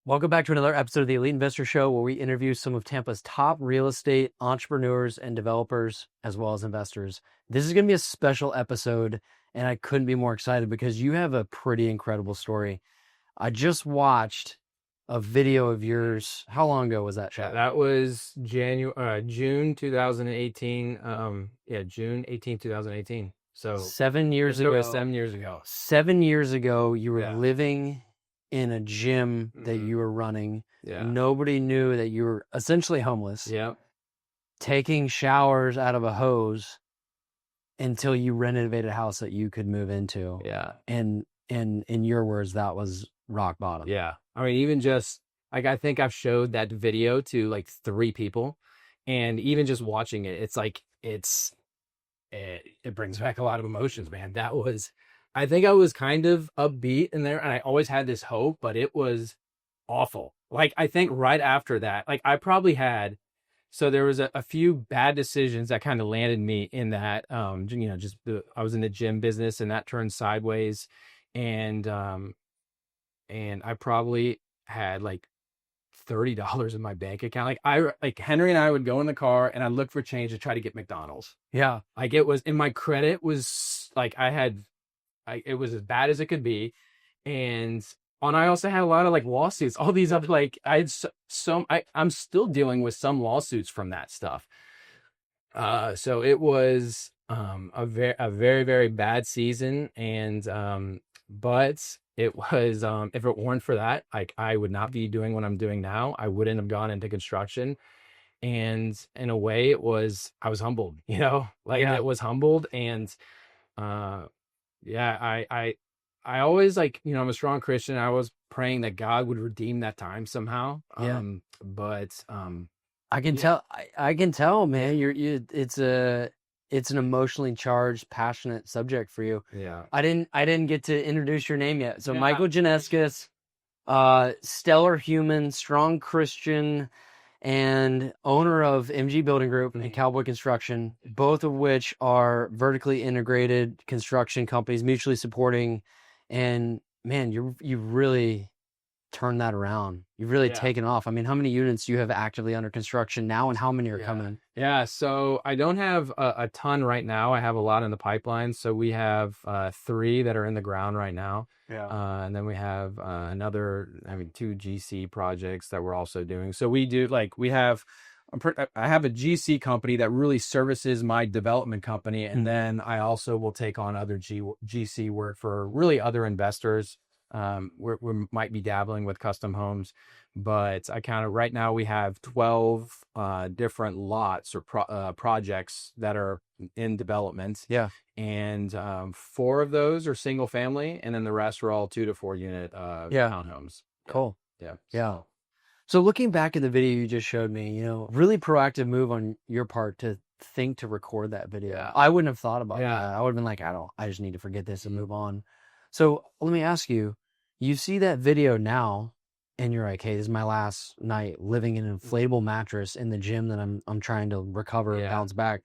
Welcome back to another episode of the Elite Investor Show, where we interview some of Tampa's top real estate entrepreneurs and developers, as well as investors. This is going to be a special episode, and I couldn't be more excited because you have a pretty incredible story. I just watched a video of yours. How long ago was that shot? That was June 2018. June 18, 2018. So 7 years just over ago. 7 years ago. 7 years ago, you were Yeah. living in a gym that you were running. Yeah. Nobody knew that you were essentially homeless. Yeah. Taking showers out of a hose until you renovated a house that you could move into. Yeah. And in your words, that was rock bottom. Yeah. I mean, even just like, I think I've showed that video to like 3 people, and even just watching it, it's like, it brings back a lot of emotions, man. I think I was kind of upbeat in there, and I always had this hope, but it was awful. Like, I think right after that, like I probably had, so there was a few bad decisions that kind of landed me in that, I was in the gym business and that turned sideways. And I probably had like $30 in my bank account. Like Henry and I would go in the car and I'd look for change to try to get McDonald's. Yeah. Like it was, and my credit was like, it was as bad as it could be. And I also had a lot of like lawsuits, all these other, like I had I'm still dealing with some lawsuits from that stuff. So it was, a very, very bad season. And, but it was, if it weren't for that, like I would not be doing what I'm doing now. I wouldn't have gone into construction. And in a way I was humbled, it was humbled. And, yeah, I always, like, I'm a strong Christian. I was praying that God would redeem that time somehow. Yeah. But I can tell. I can tell, man. It's an emotionally charged, passionate subject for you. yeah, I didn't get to introduce your name yet. So Yeah. Michael Gianeskis, stellar human, strong Christian, and owner of MG Building Group and Cowboy Construction, both of which are vertically integrated construction companies, mutually supporting. And man, you've really turned that around. You've really Yeah. taken off. I mean, how many units do you have actively under construction now, and how many are coming? Yeah, so I don't have a ton right now. I have a lot in the pipeline. So we have 3 that are in the ground right now. Yeah. And then we have another, 2 GC projects that we're also doing. So we do, like, I have a GC company that really services my development company. And then I also will take on other GC work for really other investors. We might be dabbling with custom homes, but I kind of, right now we have 12 different lots or projects that are in development. Yeah. And 4 of those are single family, and then the rest are all 2 to 4 unit townhomes. Cool. Yeah. Yeah. So looking back at the video you just showed me, really proactive move on your part to think to record that video. Yeah. I wouldn't have thought about Yeah. that. I would have been like, I just need to forget this and move on. So let me ask you, you see that video now and you're like, hey, this is my last night living in an inflatable mattress in the gym that I'm trying to recover and bounce back.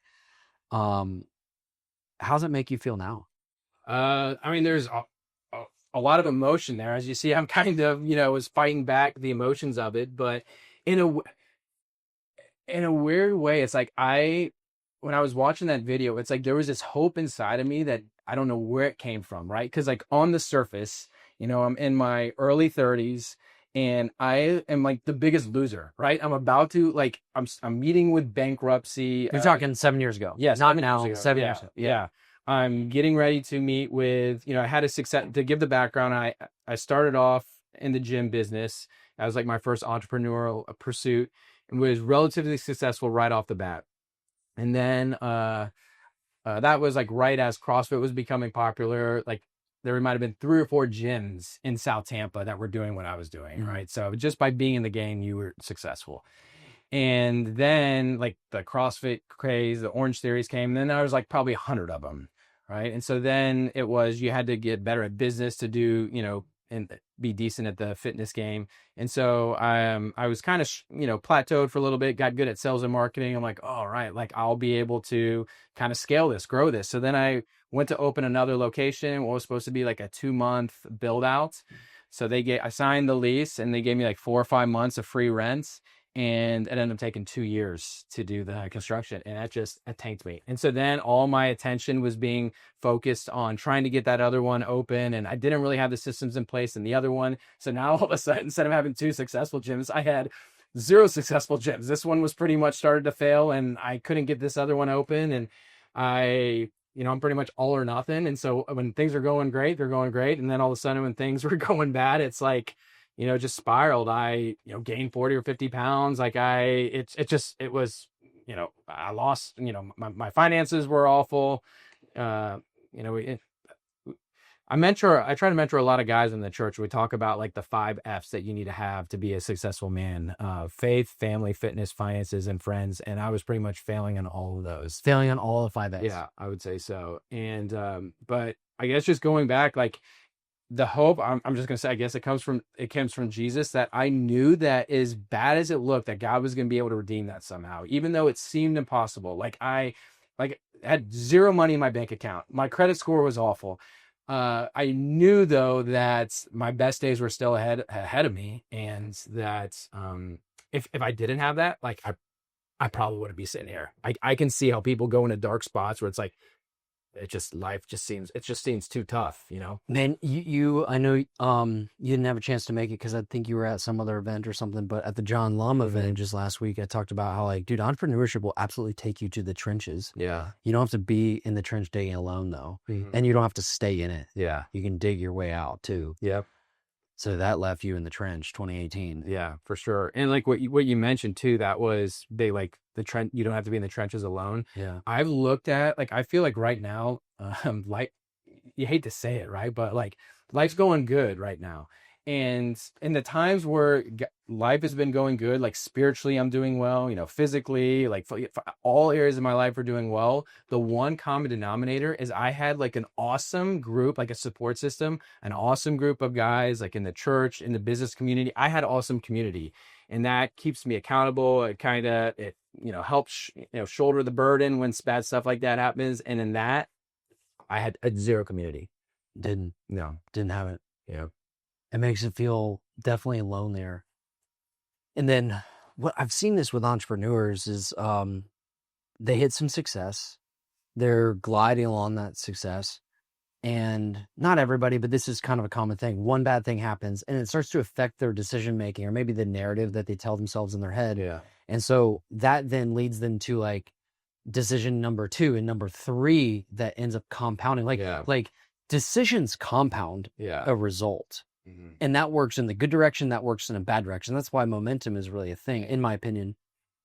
How's it make you feel now? I mean, there's a lot of emotion there. As you see, I'm kind of, was fighting back the emotions of it, but in a weird way, it's like when I was watching that video, it's like there was this hope inside of me that I don't know where it came from, right? Because like on the surface, I'm in my early 30s and I am like the biggest loser, right? I'm about to, like, I'm meeting with bankruptcy. You're talking 7 years ago. Yes. Not now, 7 years ago. Yeah. I'm getting ready to meet with, I had a success. To give the background, I started off in the gym business. That was like my first entrepreneurial pursuit, and was relatively successful right off the bat. And then that was like right as CrossFit was becoming popular. Like there might have been 3 or 4 gyms in South Tampa that were doing what I was doing, right? So just by being in the game, you were successful. And then like the CrossFit craze, the Orange Theories came, and then there was like probably 100 of them. Right. And so then it was, you had to get better at business to do, and be decent at the fitness game. And so I was kind of, plateaued for a little bit, got good at sales and marketing. I'm like, all right, like I'll be able to kind of scale this, grow this. So then I went to open another location, what was supposed to be like a 2-month build out. So I signed the lease, and they gave me like 4 or 5 months of free rent, and it ended up taking 2 years to do the construction, and it tanked me. And so then all my attention was being focused on trying to get that other one open, and I didn't really have the systems in place in the other one. So now all of a sudden, instead of having 2 successful gyms, I had 0 successful gyms. This one was pretty much started to fail, and I couldn't get this other one open, and I'm pretty much all or nothing. And so when things are going great, they're going great. And then all of a sudden when things were going bad, it's like, just spiraled. I, gained 40 or 50 pounds. Like it was, I lost, my finances were awful. You know, it, I try to mentor a lot of guys in the church. We talk about like the 5 F's that you need to have to be a successful man: faith, family, fitness, finances, and friends. And I was pretty much failing on all of those. Failing on all the 5 F's. Yeah, I would say so. And, but I guess just going back, like the hope, I'm just going to say, I guess it comes from Jesus, that I knew that as bad as it looked, that God was going to be able to redeem that somehow, even though it seemed impossible. Like I had zero money in my bank account. My credit score was awful. I knew though that my best days were still ahead of me, and that if I didn't have that, like I probably wouldn't be sitting here. I can see how people go into dark spots where it's like life just seems too tough, Man, I know you didn't have a chance to make it because I think you were at some other event or something, but at the John Lum event just last week, I talked about how, like, dude, entrepreneurship will absolutely take you to the trenches. Yeah. You don't have to be in the trench digging alone though. Mhm. And you don't have to stay in it. Yeah. You can dig your way out too. Yep. So that left you in the trench 2018. Yeah, for sure. And like what you mentioned too, that was the trench. You don't have to be in the trenches alone. Yeah. I've looked at, like, I feel like right now, like, you hate to say it, right? But like life's going good right now. And in the times where life has been going good, like spiritually, I'm doing well, physically, like all areas of my life are doing well. The one common denominator is I had like an awesome group, like a support system, an awesome group of guys, like in the church, in the business community. I had awesome community, and that keeps me accountable. It helps, shoulder the burden when bad stuff like that happens. And in that, I had a zero community. Didn't have it. Yeah. It makes it feel definitely lonelier. And then what I've seen this with entrepreneurs is they hit some success. They're gliding along that success. And not everybody, but this is kind of a common thing. One bad thing happens and it starts to affect their decision making, or maybe the narrative that they tell themselves in their head. Yeah. And so that then leads them to like decision number 2 and number 3 that ends up compounding. Like decisions compound a result. Mm-hmm. And that works in the good direction, that works in a bad direction. That's why momentum is really a thing, in my opinion.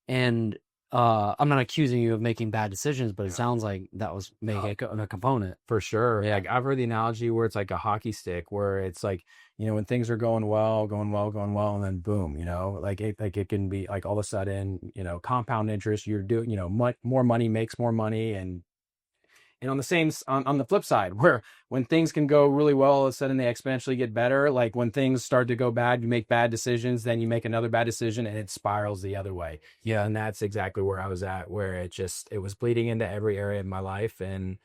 And I'm not accusing you of making bad decisions, but it sounds like that was making a component. For sure. Yeah. Like, I've heard the analogy where it's like a hockey stick, where it's like, when things are going well, and then boom, like it can be like all of a sudden, compound interest, you're doing, more money makes more money. And on the flip side, where when things can go really well, all of a sudden they exponentially get better. Like when things start to go bad, you make bad decisions, then you make another bad decision, and it spirals the other way. Yeah. And that's exactly where I was at, where it was bleeding into every area of my life. And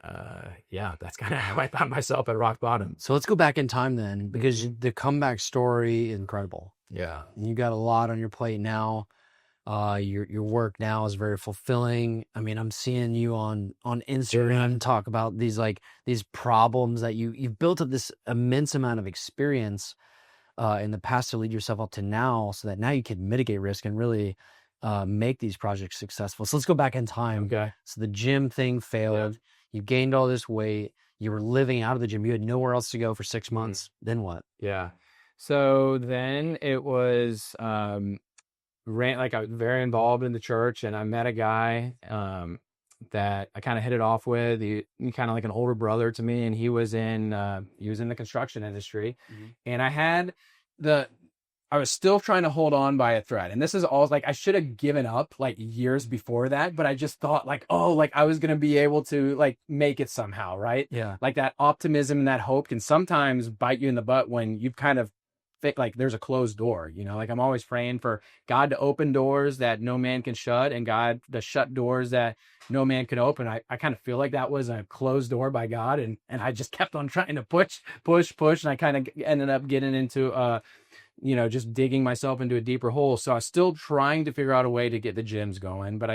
that's kind of how I found myself at rock bottom. So let's go back in time then, because the comeback story is incredible. Yeah. You got a lot on your plate now. Your work now is very fulfilling. I mean, I'm seeing you on Instagram talk about these problems that you've built up this immense amount of experience in the past to lead yourself up to now, so that now you can mitigate risk and really make these projects successful. So let's go back in time. Okay. So the gym thing failed. Yeah. You gained all this weight. You were living out of the gym. You had nowhere else to go for 6 months. Then what? Yeah. So then it was I was very involved in the church, and I met a guy that I kind of hit it off with. He kind of like an older brother to me, and he was in the construction industry. Mm-hmm. And I was still trying to hold on by a thread. And this is all like, I should have given up like years before that, but I just thought like, I was going to be able to like make it somehow. Right. Yeah. Like that optimism and that hope can sometimes bite you in the butt when you've kind of like there's a closed door, like I'm always praying for God to open doors that no man can shut, and God to shut doors that no man could open. I kind of feel like that was a closed door by God, and I just kept on trying to push, and I kind of ended up getting into just digging myself into a deeper hole. So I was still trying to figure out a way to get the gyms going, but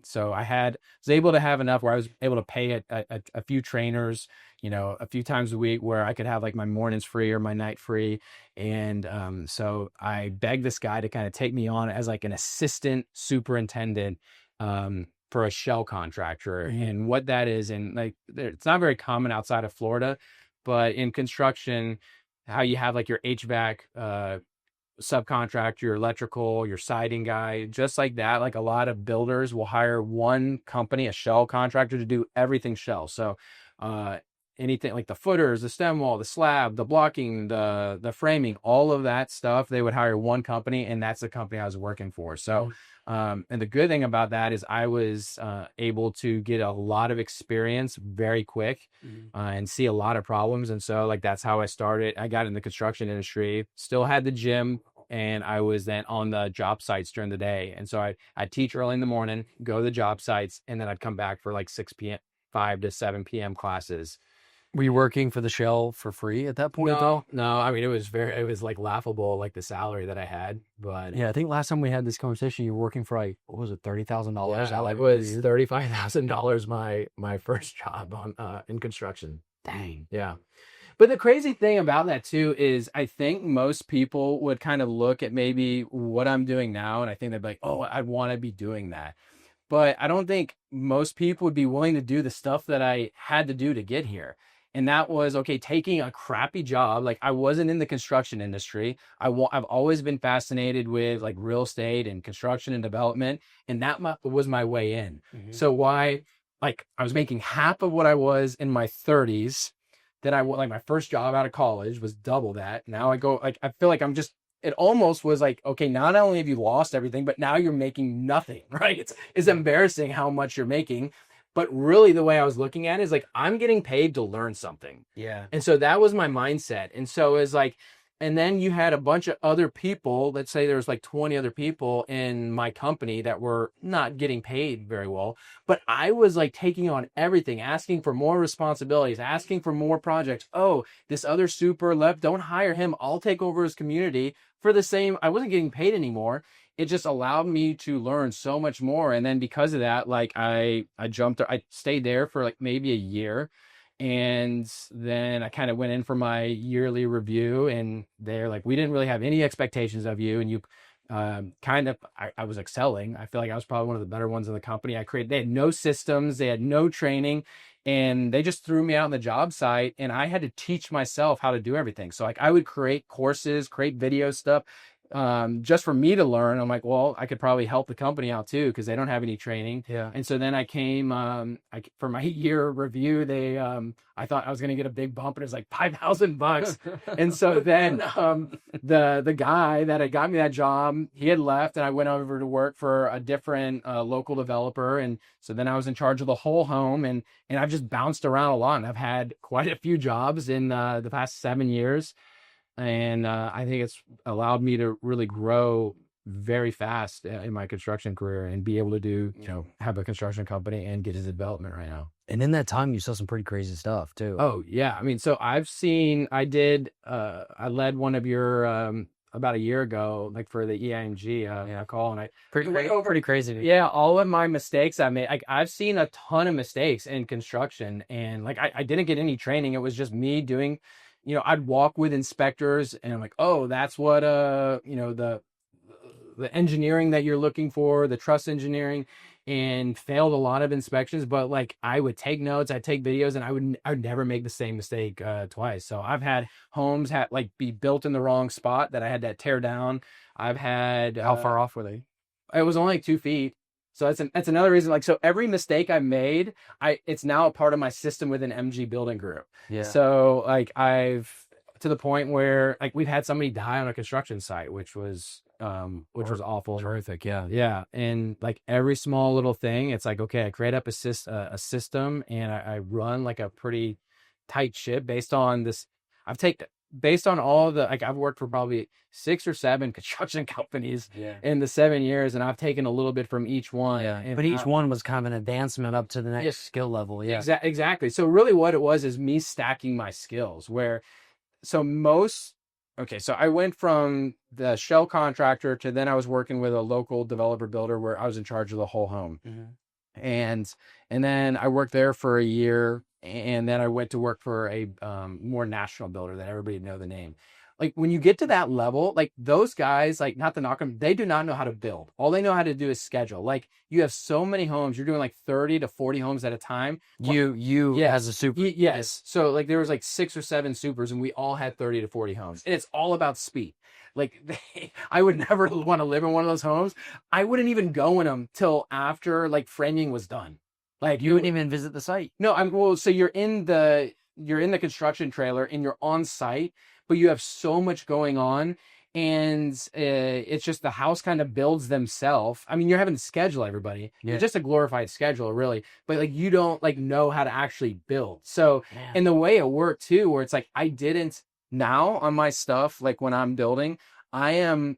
so was able to have enough where I was able to pay a few trainers, a few times a week, where I could have like my mornings free or my night free. And so I begged this guy to kind of take me on as like an assistant superintendent for a shell contractor. And what that is, and like it's not very common outside of Florida, but in construction, how you have like your HVAC subcontractor, your electrical, your siding guy, just like that. Like a lot of builders will hire one company, a shell contractor, to do everything shell. So anything like the footers, the stem wall, the slab, the blocking, the framing, all of that stuff, they would hire one company, and that's the company I was working for. So and the good thing about that is I was able to get a lot of experience very quick and see a lot of problems. And so like that's how I started. I got in the construction industry, still had the gym, and I was then on the job sites during the day. And so I'd teach early in the morning, go to the job sites, and then I'd come back for like 6 p.m., 5 to 7 p.m. classes. Were you working for the shell for free at that point? No. I mean, it was like laughable, like the salary that I had. But yeah, I think last time we had this conversation, you were working for like, what was it, $30,000? Yeah, it was $35,000 my first job in construction. Dang. Yeah. But the crazy thing about that too is I think most people would kind of look at maybe what I'm doing now, and I think they'd be like, oh, I want to be doing that. But I don't think most people would be willing to do the stuff that I had to do to get here. And that was, okay, taking a crappy job. Like I wasn't in the construction industry. I've always been fascinated with like real estate and construction and development. And that was my way in. So like I was making half of what I was in my 30s. Then like my first job out of college was double that. Now I go, like, I feel like it almost was like, okay, not only have you lost everything, but now you're making nothing, right? It's embarrassing how much you're making. But really the way I was looking at it is like, I'm getting paid to learn something. Yeah. And so that was my mindset. And so it's like, and then you had a bunch of other people, let's say there was like 20 other people in my company that were not getting paid very well, but I was like taking on everything, asking for more responsibilities, asking for more projects. Oh, this other super left, don't hire him. I'll take over his community for the same. I wasn't getting paid anymore. It just allowed me to learn so much more. And then because of that, like I stayed there for like maybe a year. And then I kind of went in for my yearly review, and they're like, we didn't really have any expectations of you. And you I was excelling. I feel like I was probably one of the better ones in the company. They had no systems, they had no training, and they just threw me out on the job site, and I had to teach myself how to do everything. So like I would create courses, create video stuff, just for me to learn. I'm like, well, I could probably help the company out too, because they don't have any training. Yeah. And so then I came for my year review. I thought I was going to get a big bump, and it was like $5,000. And so then the guy that had got me that job, he had left, and I went over to work for a different local developer. And so then I was in charge of the whole home, and I've just bounced around a lot, and I've had quite a few jobs in the past 7 years. And I think it's allowed me to really grow very fast in my construction career, and be able to do, have a construction company and get into development right now. And in that time, you saw some pretty crazy stuff too. Oh yeah. I mean, so I led one of your, about a year ago, like for the EIMG call, and Pretty crazy. Yeah, all of my mistakes I made. Like I've seen a ton of mistakes in construction, and like I didn't get any training. It was just me doing, I'd walk with inspectors, and I'm like, oh, that's what the engineering that you're looking for, the truss engineering, and failed a lot of inspections. But like I would take notes, I'd take videos, and I would never make the same mistake twice. So I've had homes be built in the wrong spot that I had to tear down. I've had How far off were they? It was only like 2 feet. So that's another reason. Like, so every mistake I made, it's now a part of my system within MG Building Group. Yeah. So like to the point where like we've had somebody die on a construction site, which was awful. Terrific. Yeah. Yeah. And like every small little thing, it's like, okay, I create up a system, and I run like a pretty tight ship based on this. based on all the, like, I've worked for probably 6 or 7 construction companies Yeah. in the 7 years, and I've taken a little bit from each one. Yeah. And But each one was kind of an advancement up to the next Yes, skill level. Yeah. exactly. So really what it was is me stacking my skills where, so most, okay, so I went from the shell contractor to then I was working with a local developer builder where I was in charge of the whole home. Mhm. and and then I worked there for a year, and then I went to work for a more national builder that everybody know the name. Like when you get to that level, like those guys, like not to knock them, they do not know how to build. All they know how to do is schedule. Like you have so many homes, you're doing like 30 to 40 homes at a time. You as a Yes. super. Yes. So like there was like 6 or 7 supers and we all had 30 to 40 homes. And it's all about speed. Like I would never want to live in one of those homes. I wouldn't even go in them till after like framing was done. Like You wouldn't even visit the site. no, I'm well, so you're in the construction trailer and you're on site, but you have so much going on, and it's just the house kind of builds themselves. I mean, you're having to schedule everybody. Yeah. It's just a glorified schedule, really. But like you don't like know how to actually build. So Man. and the way it worked too, where it's like I didn't now on my stuff, like when I'm building, I am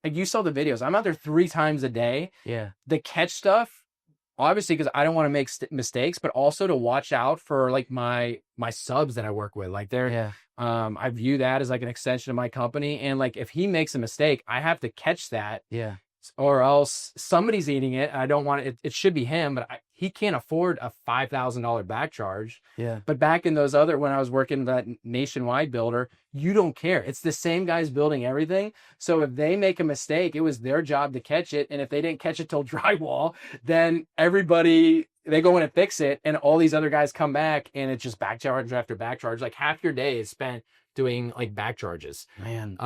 like you saw the videos. I'm out there 3 times a day. Yeah. The catch stuff, obviously because I don't want to make mistakes, but also to watch out for like my subs that I work with. Like they're Yeah. I view that as like an extension of my company, and like if he makes a mistake, I have to catch that, Yeah. or else somebody's eating it. I don't want it. It should be him, but he can't afford a $5,000 back charge. Yeah. But back in those other, when I was working that nationwide builder, you don't care. It's the same guys building everything. So if they make a mistake, it was their job to catch it. And if they didn't catch it till drywall, then everybody, they go in and fix it. And all these other guys come back and it's just back charge after back charge. Like half your day is spent doing like back charges. Man.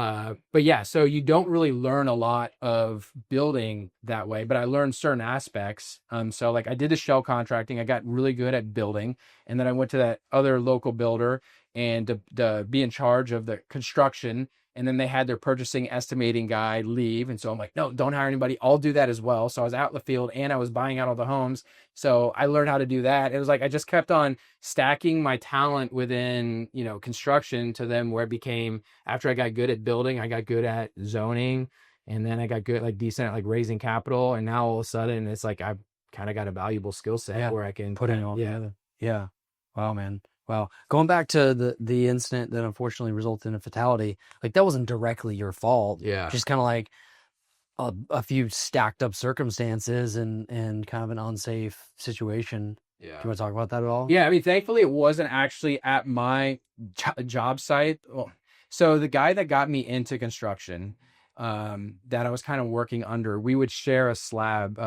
But yeah, so you don't really learn a lot of building that way, but I learned certain aspects. So like I did the shell contracting, I got really good at building, and then I went to that other local builder and to be in charge of the construction. And then they had their purchasing estimating guy leave. And so I'm like, no, don't hire anybody. I'll do that as well. So I was out in the field and I was buying out all the homes. So I learned how to do that. It was like I just kept on stacking my talent within, construction to them, where it became, after I got good at building, I got good at zoning, and then I got good, like decent at like raising capital. And now all of a sudden it's like I've kind of got a valuable skill set where I can put it all together. Yeah. Wow, man. Wow. Going back to the incident that unfortunately resulted in a fatality, like that wasn't directly your fault. Yeah. Just kind of like a few stacked up circumstances and kind of an unsafe situation. Yeah. Do you want to talk about that at all? Yeah, I mean, thankfully it wasn't actually at my job site. Well, so the guy that got me into construction, that I was kind of working under, we would share a slab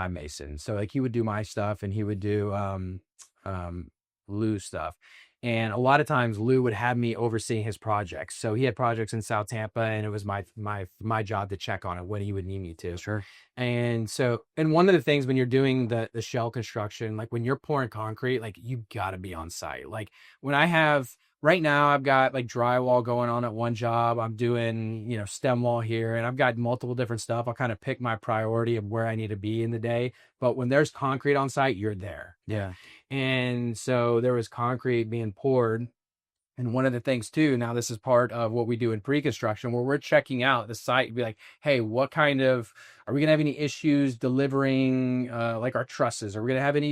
mason. So like he would do my stuff and he would do Lou stuff. And a lot of times Lou would have me overseeing his projects. So he had projects in South Tampa, and it was my job to check on it when he would need me to. Sure. And so, and one of the things when you're doing the shell construction, like when you're pouring concrete, like you got to be on site. Like when I have right now, I've got like drywall going on at one job. I'm doing, stem wall here, and I've got multiple different stuff. I'll kind of pick my priority of where I need to be in the day. But when there's concrete on site, you're there. Yeah. And so there was concrete being poured. And one of the things too, now this is part of what we do in pre-construction, where we're checking out the site, be like, hey, are we going to have any issues delivering like our trusses? Are we going to have any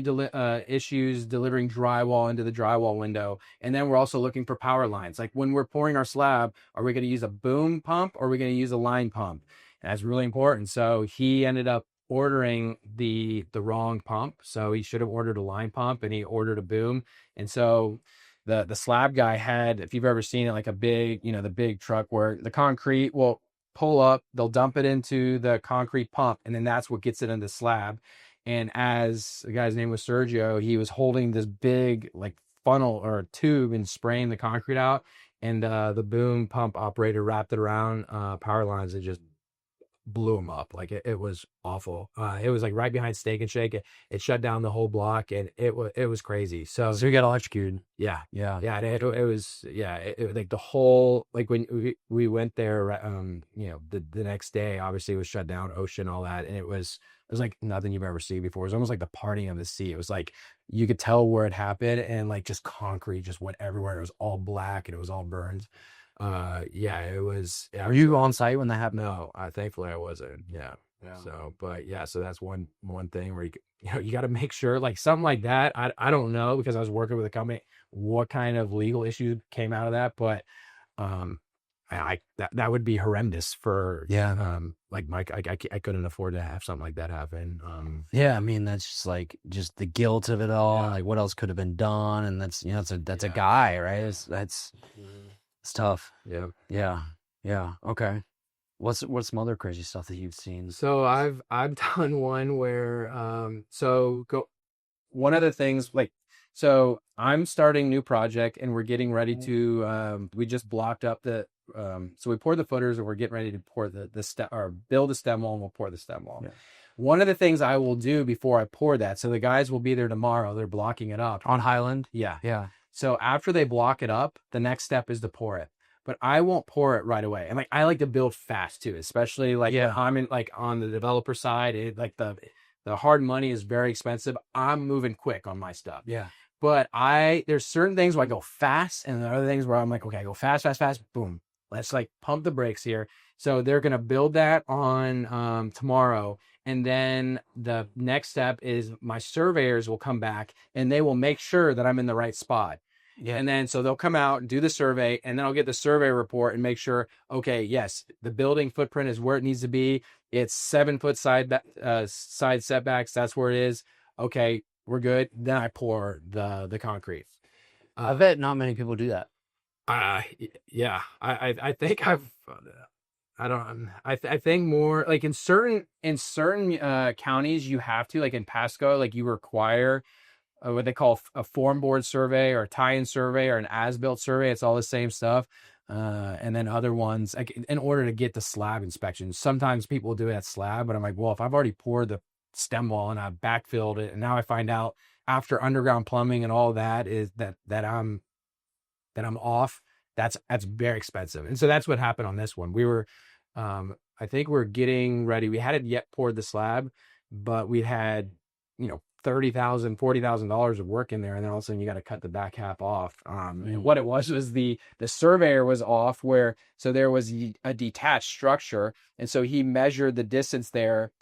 issues delivering drywall into the drywall window? And then we're also looking for power lines. Like when we're pouring our slab, are we going to use a boom pump or are we going to use a line pump? And that's really important. So he ended up ordering the wrong pump. So he should have ordered a line pump, and he ordered a boom. And so the slab guy had, if you've ever seen it, like a big, the big truck where the concrete will pull up, they'll dump it into the concrete pump, and then that's what gets it into the slab. And as the guy's name was Sergio, he was holding this big like funnel or tube and spraying the concrete out, and the boom pump operator wrapped it around power lines and just blew him up. Like it was awful. It was like right behind Steak and Shake. It shut down the whole block, and it was crazy. So you got electrocuted. yeah. It was like the whole, like when we went there, the next day, obviously it was shut down, ocean, all that, and it was like nothing you've ever seen before. It was almost like the parting of the sea. It was like you could tell where it happened, and like just concrete just went everywhere. It was all black and it was all burned. Yeah, it was Were you actually. on site when that happened? No, thankfully I wasn't. Yeah. Yeah. So, but yeah, so that's one thing where you got to make sure, like something like that. I don't know, because I was working with a company, what kind of legal issue came out of that, but um, that would be horrendous for Yeah. like Mike. I couldn't afford to have something like that happen. Yeah, I mean that's just like just the guilt of it all. Yeah. Like what else could have been done, and that's that's a Yeah. guy, right? That's Mhm. it's tough. Yeah. Yeah, yeah. Okay. What's some other crazy stuff that you've seen? So I've done one where so go one of the things, like, so I'm starting new project and we're getting ready to we just blocked up the so we poured the footers and we're getting ready to pour the stem, or build a stem wall, and we'll pour the stem wall. Yeah. One of the things I will do before I pour that, so the guys will be there tomorrow, they're blocking it up On Highland? yeah. Yeah. So after they block it up, the next step is to pour it. But I won't pour it right away. And like I like to build fast too, especially like Yeah. when I'm in, like on the developer side, like the hard money is very expensive. I'm moving quick on my stuff. Yeah. But there's certain things where I go fast, and there are other things where I'm like, okay, I go fast, fast, fast, boom. Let's like pump the brakes here. So they're gonna build that on tomorrow. And then the next step is my surveyors will come back and they will make sure that I'm in the right spot. Yeah. And then so they'll come out and do the survey, and then I'll get the survey report and make sure, okay, yes, the building footprint is where it needs to be. It's 7 foot side setbacks. That's where it is. Okay, we're good. Then I pour the concrete. I bet not many people do that. Yeah, I think I don't I think more like in certain counties you have to, like in Pasco, like you require what they call a form board survey or a tie-in survey or an as-built survey. It's all the same stuff. And then other ones, like in order to get the slab inspection, sometimes people do it at slab, but I'm like, well, if I've already poured the stem wall and I've backfilled it, and now I find out after underground plumbing and all that is that I'm off, that's very expensive. And so that's what happened on this one. We were, I think we're getting ready. We hadn't yet poured the slab, but we had, $30,000, $40,000 of work in there. And then all of a sudden you got to cut the back half off. And what it was the surveyor was off so there was a detached structure. And so he measured the distance there.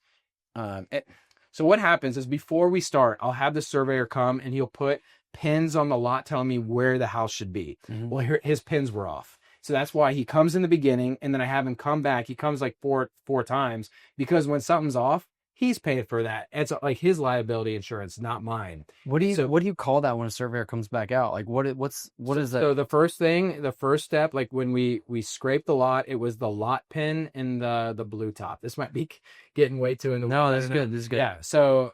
So what happens is before we start, I'll have the surveyor come and he'll put pins on the lot telling me where the house should be. Mhm. Well, his pins were off. So that's why he comes in the beginning, and then I have him come back. He comes like four times, because when something's off, he's paying for that. It's like his liability insurance, not mine. What do you call that when a surveyor comes back out? Like what is that? So the first step, like when we scraped the lot, it was the lot pin and the blue top. This might be getting way too in the No, this is good. This is good. Yeah. So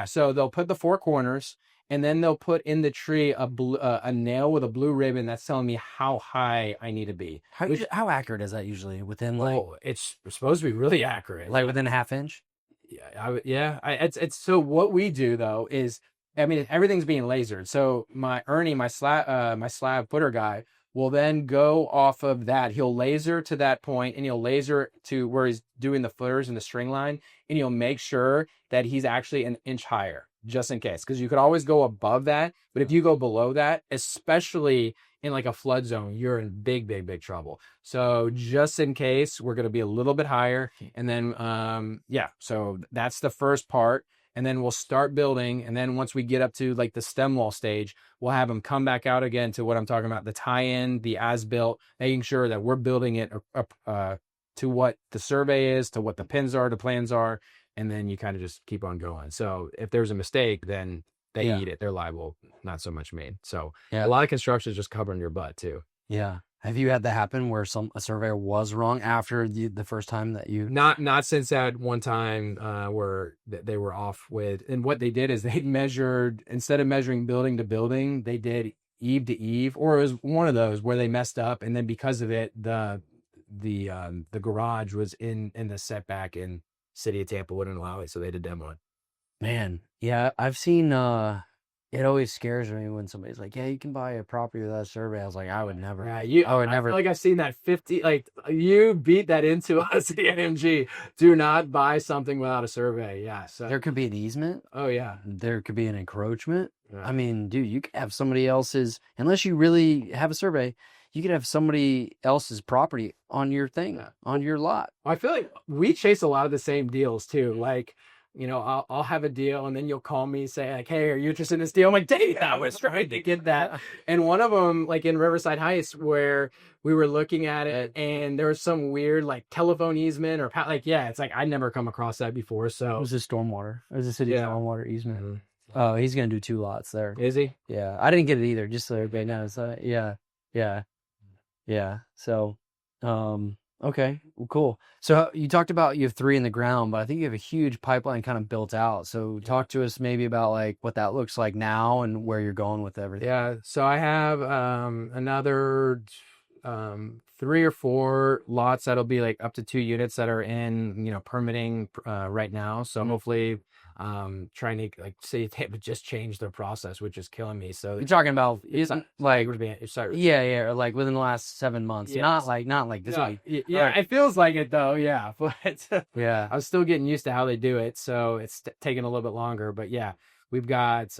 so they'll put the four corners, and then they'll put in the tree a nail with a blue ribbon that's telling me how high I need to be. How accurate is that usually? Within like It's supposed to be really accurate. like within a half inch? Yeah, it's so what we do though is, I mean, everything's being lasered. So my slab footer guy will then go off of that. He'll laser to that point, and he'll laser to where he's doing the footers and the string line, and he'll make sure that he's actually an inch higher, just in case, because you could always go above that, but if you go below that, especially in like a flood zone, you're in big, big, big trouble. So just in case, we're going to be a little bit higher. And then, so that's the first part. And then we'll start building. And then once we get up to like the stem wall stage, we'll have them come back out again to what I'm talking about, the tie-in, the as-built, making sure that we're building it to what the survey is, to what the pins are, the plans are. And then you kind of just keep on going. So if there's a mistake, then they eat it. They're liable, not so much me. So a lot of construction is just covering your butt too. Yeah. Have you had that happen where a surveyor was wrong after the first time that you? Not since that one time where they were off with, and what they did is they measured, instead of measuring building to building, they did eave to eave, or it was one of those where they messed up, and then because of it, the garage was in the setback, and City of Tampa wouldn't allow it, so they did demo it. Man, yeah, I've seen. It always scares me when somebody's like, "Yeah, you can buy a property without a survey." I was like, I would never. Yeah, I would never. I feel like I've seen that 50. Like you beat that into us, the NMG. Do not buy something without a survey. Yeah, so there could be an easement. Oh yeah, there could be an encroachment. Yeah. I mean, dude, you could have somebody else's, unless you really have a survey. you could have somebody else's property on your thing, Yeah. on your lot. I feel like we chase a lot of the same deals too. Like, you know, I'll have a deal and then you'll call me say like, "Hey, are you interested in this deal?" I'm like, "Dang, I was trying to get that." And one of them, like in Riverside Heights, where we were looking at it and there was some weird like telephone easement or like, yeah, it's like I'd never come across that before. It So was a stormwater. It was a city yeah. stormwater easement. Mhm. Oh, he's gonna do 2 lots there. Is he? Yeah, I didn't get it either. Just so everybody knows. Yeah, yeah, yeah. So, okay, well, cool. So you talked about you have 3 in the ground, but I think you have a huge pipeline kind of built out. So talk to us maybe about like what that looks like now and where you're going with everything. Yeah, so I have another 3 or 4 lots that'll be like up to 2 units that are in, you know, permitting right now. So hopefully trying to like see if they would just change their process, which is killing me. So You're talking about it's like sorry. yeah, or like within the last 7 months. Yes. Not like this week. Yeah, Right. it feels like it though. Yeah, but Yeah. I was still getting used to how they do it, so it's taking a little bit longer. But yeah, we've got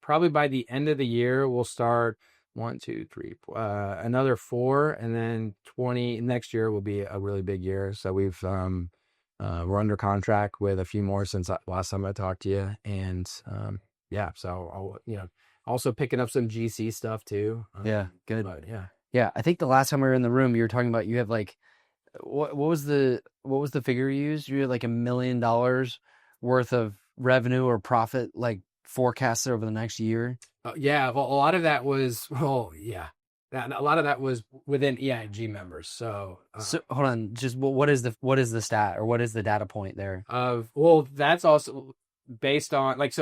probably by the end of the year we'll start 1, 2, 3, another 4, and then 20. Next year will be a really big year. So we're under contract with a few more since last time I talked to you, and yeah, so I'll, you know, also picking up some GC stuff too. Yeah, good. But yeah. Yeah, I think the last time we were in the room, you were talking about you have like what was the figure you used? You had like $1 million worth of revenue or profit like forecasted over the next year. Yeah, well, a lot of that was, yeah, a lot of that was within EIG members. So, So hold on, just what is the stat or what is the data point there? well, that's also based on like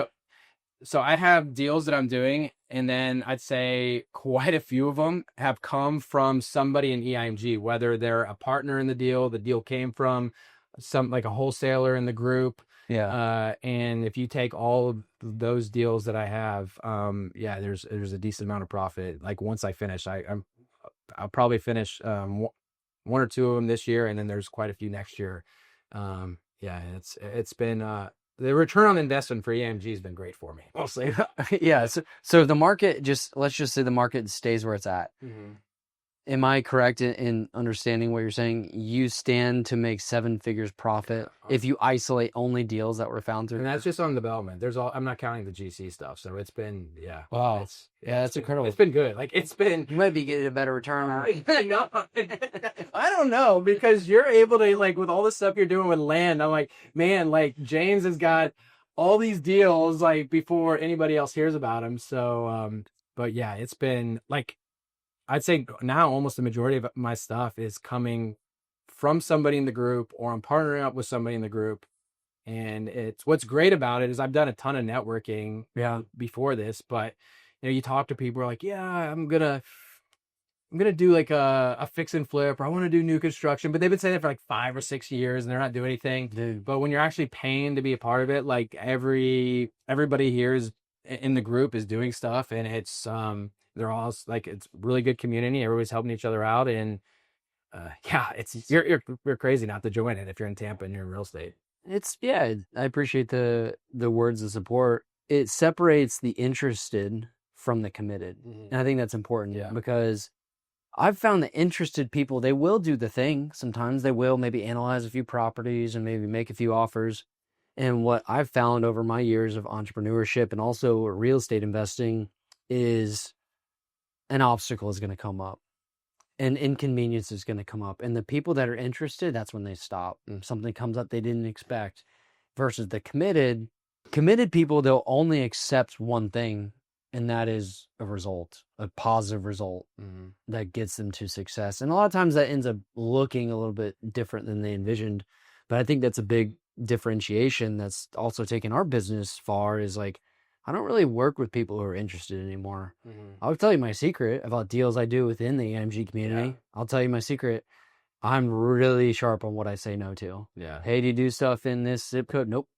so I have deals that I'm doing, and then I'd say quite a few of them have come from somebody in EIMG, whether they're a partner in the deal came from some like a wholesaler in the group. Yeah. And if you take all of those deals that I have, yeah, there's a decent amount of profit. Like once I finish, I'll probably finish 1 or 2 of them this year, and then there's quite a few next year. Yeah, it's been the return on investment for EMG has been great for me, mostly. Yeah. So the market let's just say the market stays where it's at. Mm-hmm. Am I correct in understanding what you're saying? You stand to make 7 figures profit if you isolate only deals that were found through. And that's just on development. I'm not counting the GC stuff. So it's been, yeah. Wow. Yeah, that's incredible. It's been good. Like it's been. You might be getting a better return on it. No, I don't know, because you're able to, like, with all the stuff you're doing with land, I'm like, man, like James has got all these deals like before anybody else hears about them. So, but yeah, it's been like, I'd say now almost the majority of my stuff is coming from somebody in the group, or I'm partnering up with somebody in the group. And it's what's great about it is I've done a ton of networking before this, but you know, you talk to people who are like, yeah, I'm gonna do like a fix and flip, or I want to do new construction, but they've been saying that for like 5 or 6 years and they're not doing anything. Dude. But when you're actually paying to be a part of it, like everybody here is in the group is doing stuff, and it's they're all like, it's really good community. Everybody's helping each other out, and yeah, it's you're crazy not to join it if you're in Tampa and you're in real estate. I appreciate the words of support. It separates the interested from the committed. Mm-hmm. And I think that's important because I've found that interested people, they will do the thing. Sometimes they will maybe analyze a few properties and maybe make a few offers. And what I've found over my years of entrepreneurship and also real estate investing is an obstacle is going to come up. An inconvenience is going to come up. And the people that are interested, that's when they stop. Something comes up they didn't expect. Versus the committed people, they'll only accept one thing, and that is a result, a positive result that gets them to success. And a lot of times that ends up looking a little bit different than they envisioned. But I think that's a big differentiation that's also taken our business far, is like, I don't really work with people who are interested anymore. I'll tell you my secret about deals I do within the AMG community. Yeah. I'll tell you my secret. I'm really sharp on what I say no to. Yeah. Hey, do you do stuff in this zip code? Nope.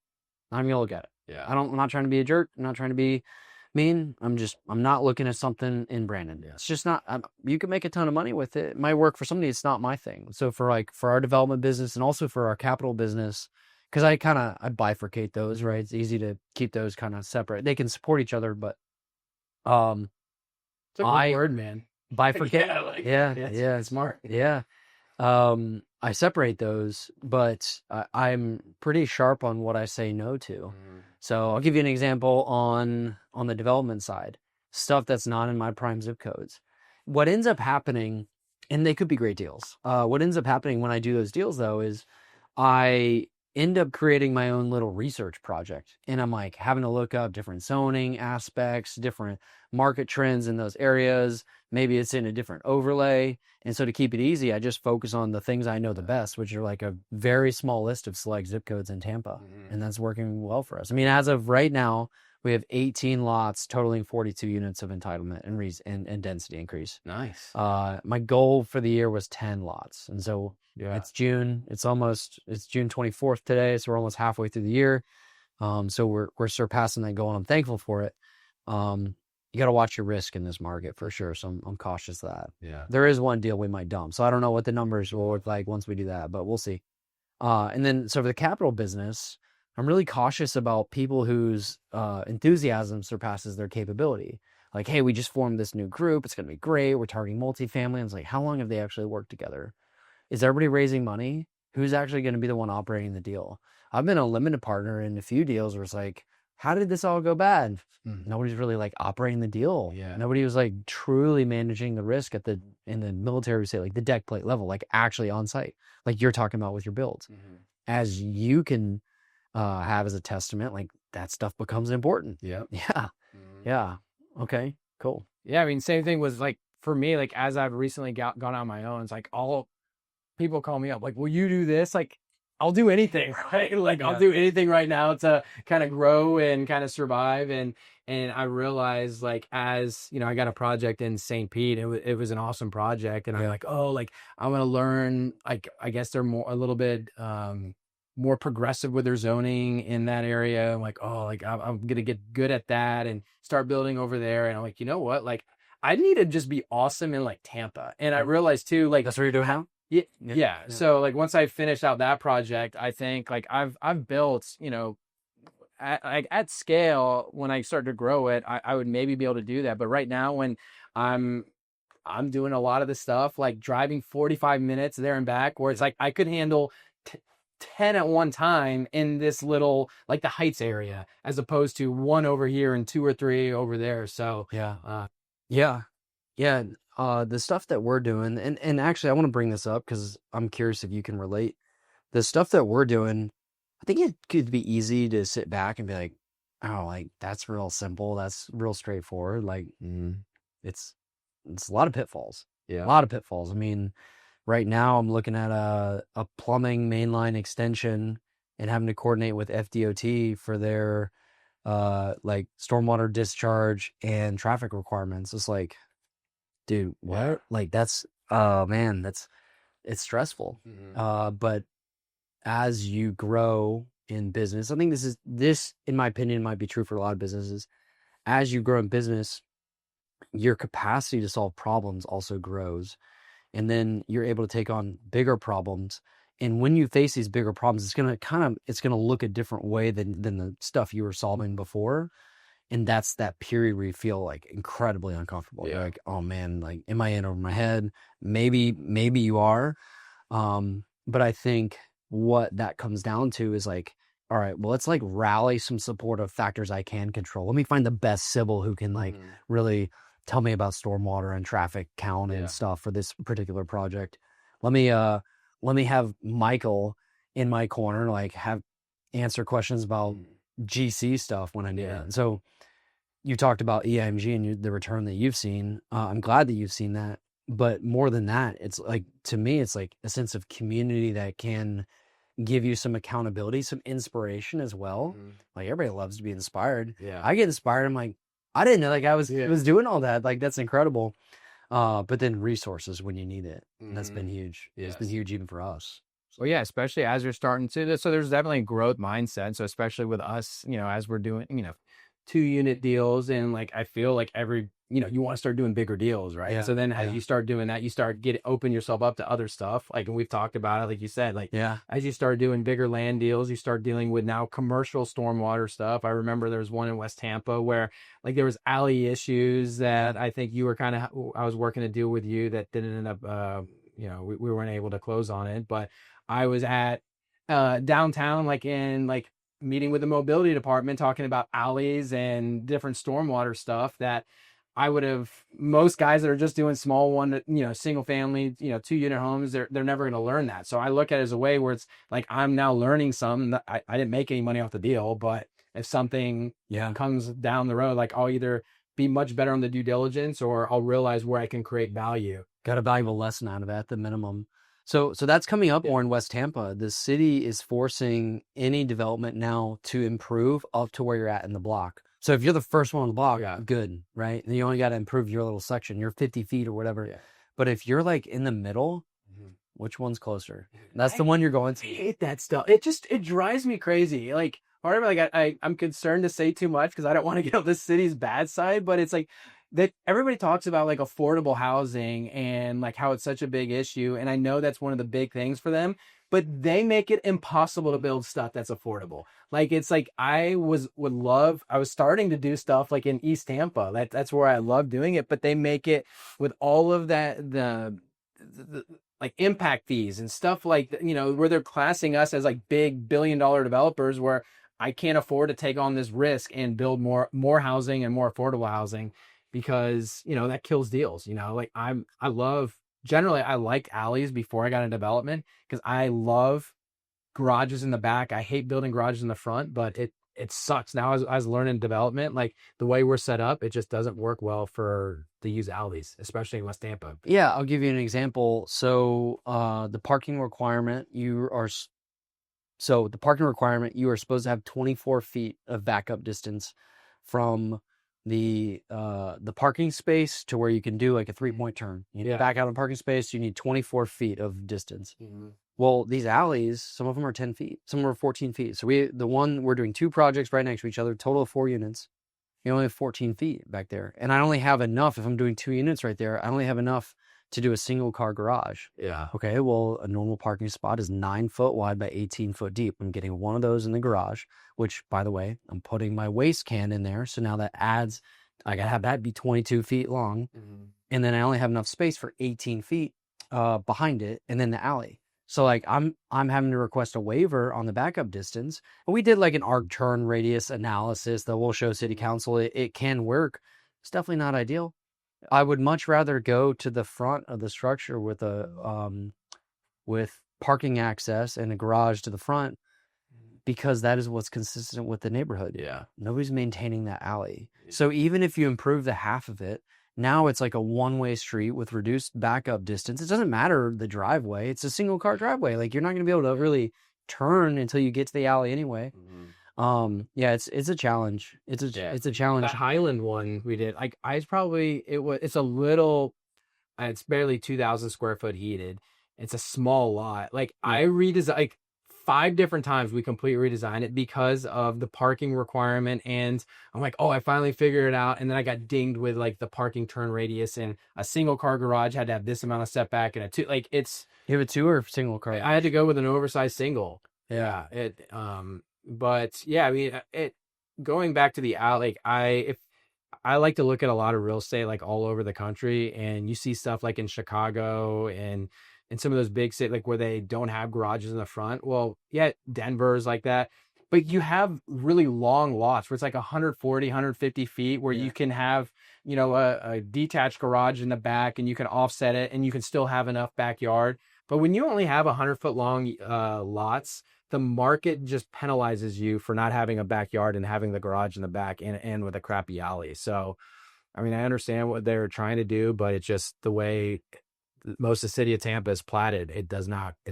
Not even gonna look at it. Yeah. I'm not trying to be a jerk. I'm not trying to be mean. I'm not looking at something in Brandon. Yeah. It's just not, you can make a ton of money with it. It might work for somebody. It's not my thing. So for our development business and also for our capital business, because I bifurcate those, right? It's easy to keep those kind of separate. They can support each other, but it's a good word, man. bifurcate. Yeah, like, Yeah, yeah, yeah, it's smart. yeah. I separate those, but I'm pretty sharp on what I say no to. So I'll give you an example on the development side, stuff that's not in my prime zip codes. What ends up happening, and they could be great deals. What ends up happening when I do those deals though is I end up creating my own little research project, and I'm like having to look up different zoning aspects, different market trends in those areas. Maybe it's in a different overlay. And so to keep it easy, I just focus on the things I know the best, which are like a very small list of select zip codes in Tampa. And that's working well for us. I mean, as of right now, we have 18 lots totaling 42 units of entitlement and density increase. Nice. My goal for the year was 10 lots. And so Yeah. it's June. It's June 24th today. So we're almost halfway through the year. So we're surpassing that goal, and I'm thankful for it. You got to watch your risk in this market for sure. So I'm cautious of that. Yeah. There is one deal we might dump. So I don't know what the numbers will look like once we do that, but we'll see. And then, so for the capital business, I'm really cautious about people whose enthusiasm surpasses their capability. Like, hey, we just formed this new group. It's going to be great. We're targeting multifamily. And it's like, how long have they actually worked together? Is everybody raising money? Who's actually going to be the one operating the deal? I've been a limited partner in a few deals where it's like, how did this all go bad? Nobody's really like operating the deal. Yeah. Nobody was like truly managing the risk in the military, say like the deck plate level, like actually on site, like you're talking about with your builds. As you can have as a testament, like that stuff becomes important. Yeah. Yeah. Yeah. Okay, cool. Yeah. I mean, same thing was like for me, like as I've recently gone out on my own, it's like all people call me up, like, will you do this? Like, I'll do anything, right? Like, I'll do anything right now to kind of grow and kind of survive. And I realized, like, as you know, I got a project in St. Pete. It was an awesome project, and I'm like, oh, like I'm gonna learn. Like, I guess they're a little bit more progressive with their zoning in that area. I'm like, oh, like I'm gonna get good at that and start building over there. And I'm like, you know what? Like, I need to just be awesome in like Tampa. And I realized too, like That's what you're doing now? yeah. So like once I finished out that project, I think like I've built, you know, at scale when I start to grow it, I would maybe be able to do that. But right now when I'm doing a lot of the stuff like driving 45 minutes there and back, where it's like I could handle 10 at one time in this little like the Heights area, as opposed to one over here and two or three over there. So Yeah. Yeah. The stuff that we're doing, and actually I want to bring this up because I'm curious if you can relate. The stuff that we're doing, I think it could be easy to sit back and be like, oh, like that's real simple. That's real straightforward. Like it's a lot of pitfalls. Yeah. A lot of pitfalls. I mean, right now I'm looking at a plumbing mainline extension and having to coordinate with FDOT for their like stormwater discharge and traffic requirements. It's like, dude, what? Yeah. Like that's, oh man, it's stressful. But as you grow in business, I think this, in my opinion, might be true for a lot of businesses. As you grow in business, your capacity to solve problems also grows. And then you're able to take on bigger problems. And when you face these bigger problems, it's gonna look a different way than the stuff you were solving before. And that's that period where you feel like incredibly uncomfortable. You're like, oh man, like, am I in over my head? Maybe you are. But I think what that comes down to is like, all right, well, let's like rally some supportive factors I can control. Let me find the best civil who can like really tell me about stormwater and traffic count and stuff for this particular project. Let me have Michael in my corner, like have answer questions about GC stuff when I need it. So you talked about EIMG and the return that you've seen. I'm glad that you've seen that. But more than that, it's like, to me, it's like a sense of community that can give you some accountability, some inspiration as well. Like everybody loves to be inspired. I get inspired. I'm like, I didn't know like I was doing all that. Like that's incredible. But then resources when you need it. That's been huge. It's been huge even for us. Well, yeah, especially as you're starting to, so there's definitely a growth mindset. So especially with us, you know, as we're doing, you know, 2-unit deals, and like I feel like every you want to start doing bigger deals, right? Yeah, So then as yeah. you start doing that, you start open yourself up to other stuff. Like, and we've talked about it, like you said, like Yeah. as you start doing bigger land deals, you start dealing with now commercial stormwater stuff. I remember there was one in West Tampa where like there was alley issues that I think you were I was working to deal with you that didn't end up, we weren't able to close on it, but I was at downtown, like in like meeting with the mobility department, talking about alleys and different stormwater stuff that I would have, most guys that are just doing small one, single family, 2-unit homes, they're never going to learn that. So I look at it as a way where it's like, I'm now learning something that I didn't make any money off the deal, but if something comes down the road, like I'll either be much better on the due diligence or I'll realize where I can create value. Got a valuable lesson out of it at the minimum. So that's coming up more in West Tampa. The city is forcing any development now to improve up to where you're at in the block. So if you're the first one on the block, good, right? And you only got to improve your little section. You're 50 feet or whatever. Yeah. But if you're like in the middle, which one's closer? That's the one you're going to. I hate that stuff. It drives me crazy. Like part of it, like I'm concerned to say too much because I don't want to get on the city's bad side, but it's like that everybody talks about like affordable housing and like how it's such a big issue. And I know that's one of the big things for them, but they make it impossible to build stuff that's affordable. Like it's like I was starting to do stuff like in East Tampa. That's where I love doing it, but they make it with all of that the like impact fees and stuff like where they're classing us as like big $billion developers where I can't afford to take on this risk and build more housing and more affordable housing because that kills deals. Like I like alleys before I got into development because I love garages in the back. I hate building garages in the front, but it sucks. Now as I was learning development, like the way we're set up, it just doesn't work well to use alleys, especially in West Tampa. Yeah, I'll give you an example. So the parking requirement, the parking requirement, you are supposed to have 24 feet of backup distance from the parking space to where you can do like a 3-point turn. You back out of the parking space, you need 24 feet of distance. Mm-hmm. Well, these alleys, some of them are 10 feet, some are 14 feet. So we're doing 2 projects right next to each other, total of 4 units. You only have 14 feet back there. And I only have enough, if I'm doing 2 units right there, I only have enough to do a single car garage. Yeah. Okay, well, a normal parking spot is 9 foot wide by 18 foot deep. I'm getting one of those in the garage, which, by the way, I'm putting my waste can in there. So now that adds, I got to have that be 22 feet long. Mm-hmm. And then I only have enough space for 18 feet behind it and then the alley. So like I'm having to request a waiver on the backup distance. And we did like an arc turn radius analysis that will show city council it can work. It's definitely not ideal. I would much rather go to the front of the structure with with parking access and a garage to the front because that is what's consistent with the neighborhood. Yeah. Nobody's maintaining that alley. So even if you improve the half of it, now it's like a one-way street with reduced backup distance. It doesn't matter the driveway. It's a single car driveway. Like you're not going to be able to really turn until you get to the alley anyway. Mm-hmm. It's a challenge. It's a challenge. The Highland one we did, like it's a little, it's barely 2,000 square foot heated. It's a small lot. Like I redesigned, like 5 different times we completely redesigned it because of the parking requirement. And I'm like, oh, I finally figured it out. And then I got dinged with like the parking turn radius and a single car garage had to have this amount of setback and you have a 2 or single car? I had to go with an oversized single. Yeah. But yeah, I mean, going back to the alley, if I like to look at a lot of real estate like all over the country, and you see stuff like in Chicago and some of those big cities like where they don't have garages in the front. Well, yeah, Denver's like that, but you have really long lots where it's like 140, 150 feet where you can have, a detached garage in the back and you can offset it and you can still have enough backyard. But when you only have 100-foot long lots, the market just penalizes you for not having a backyard and having the garage in the back and with a crappy alley. So, I mean, I understand what they're trying to do, but it's just the way most of the city of Tampa is platted. It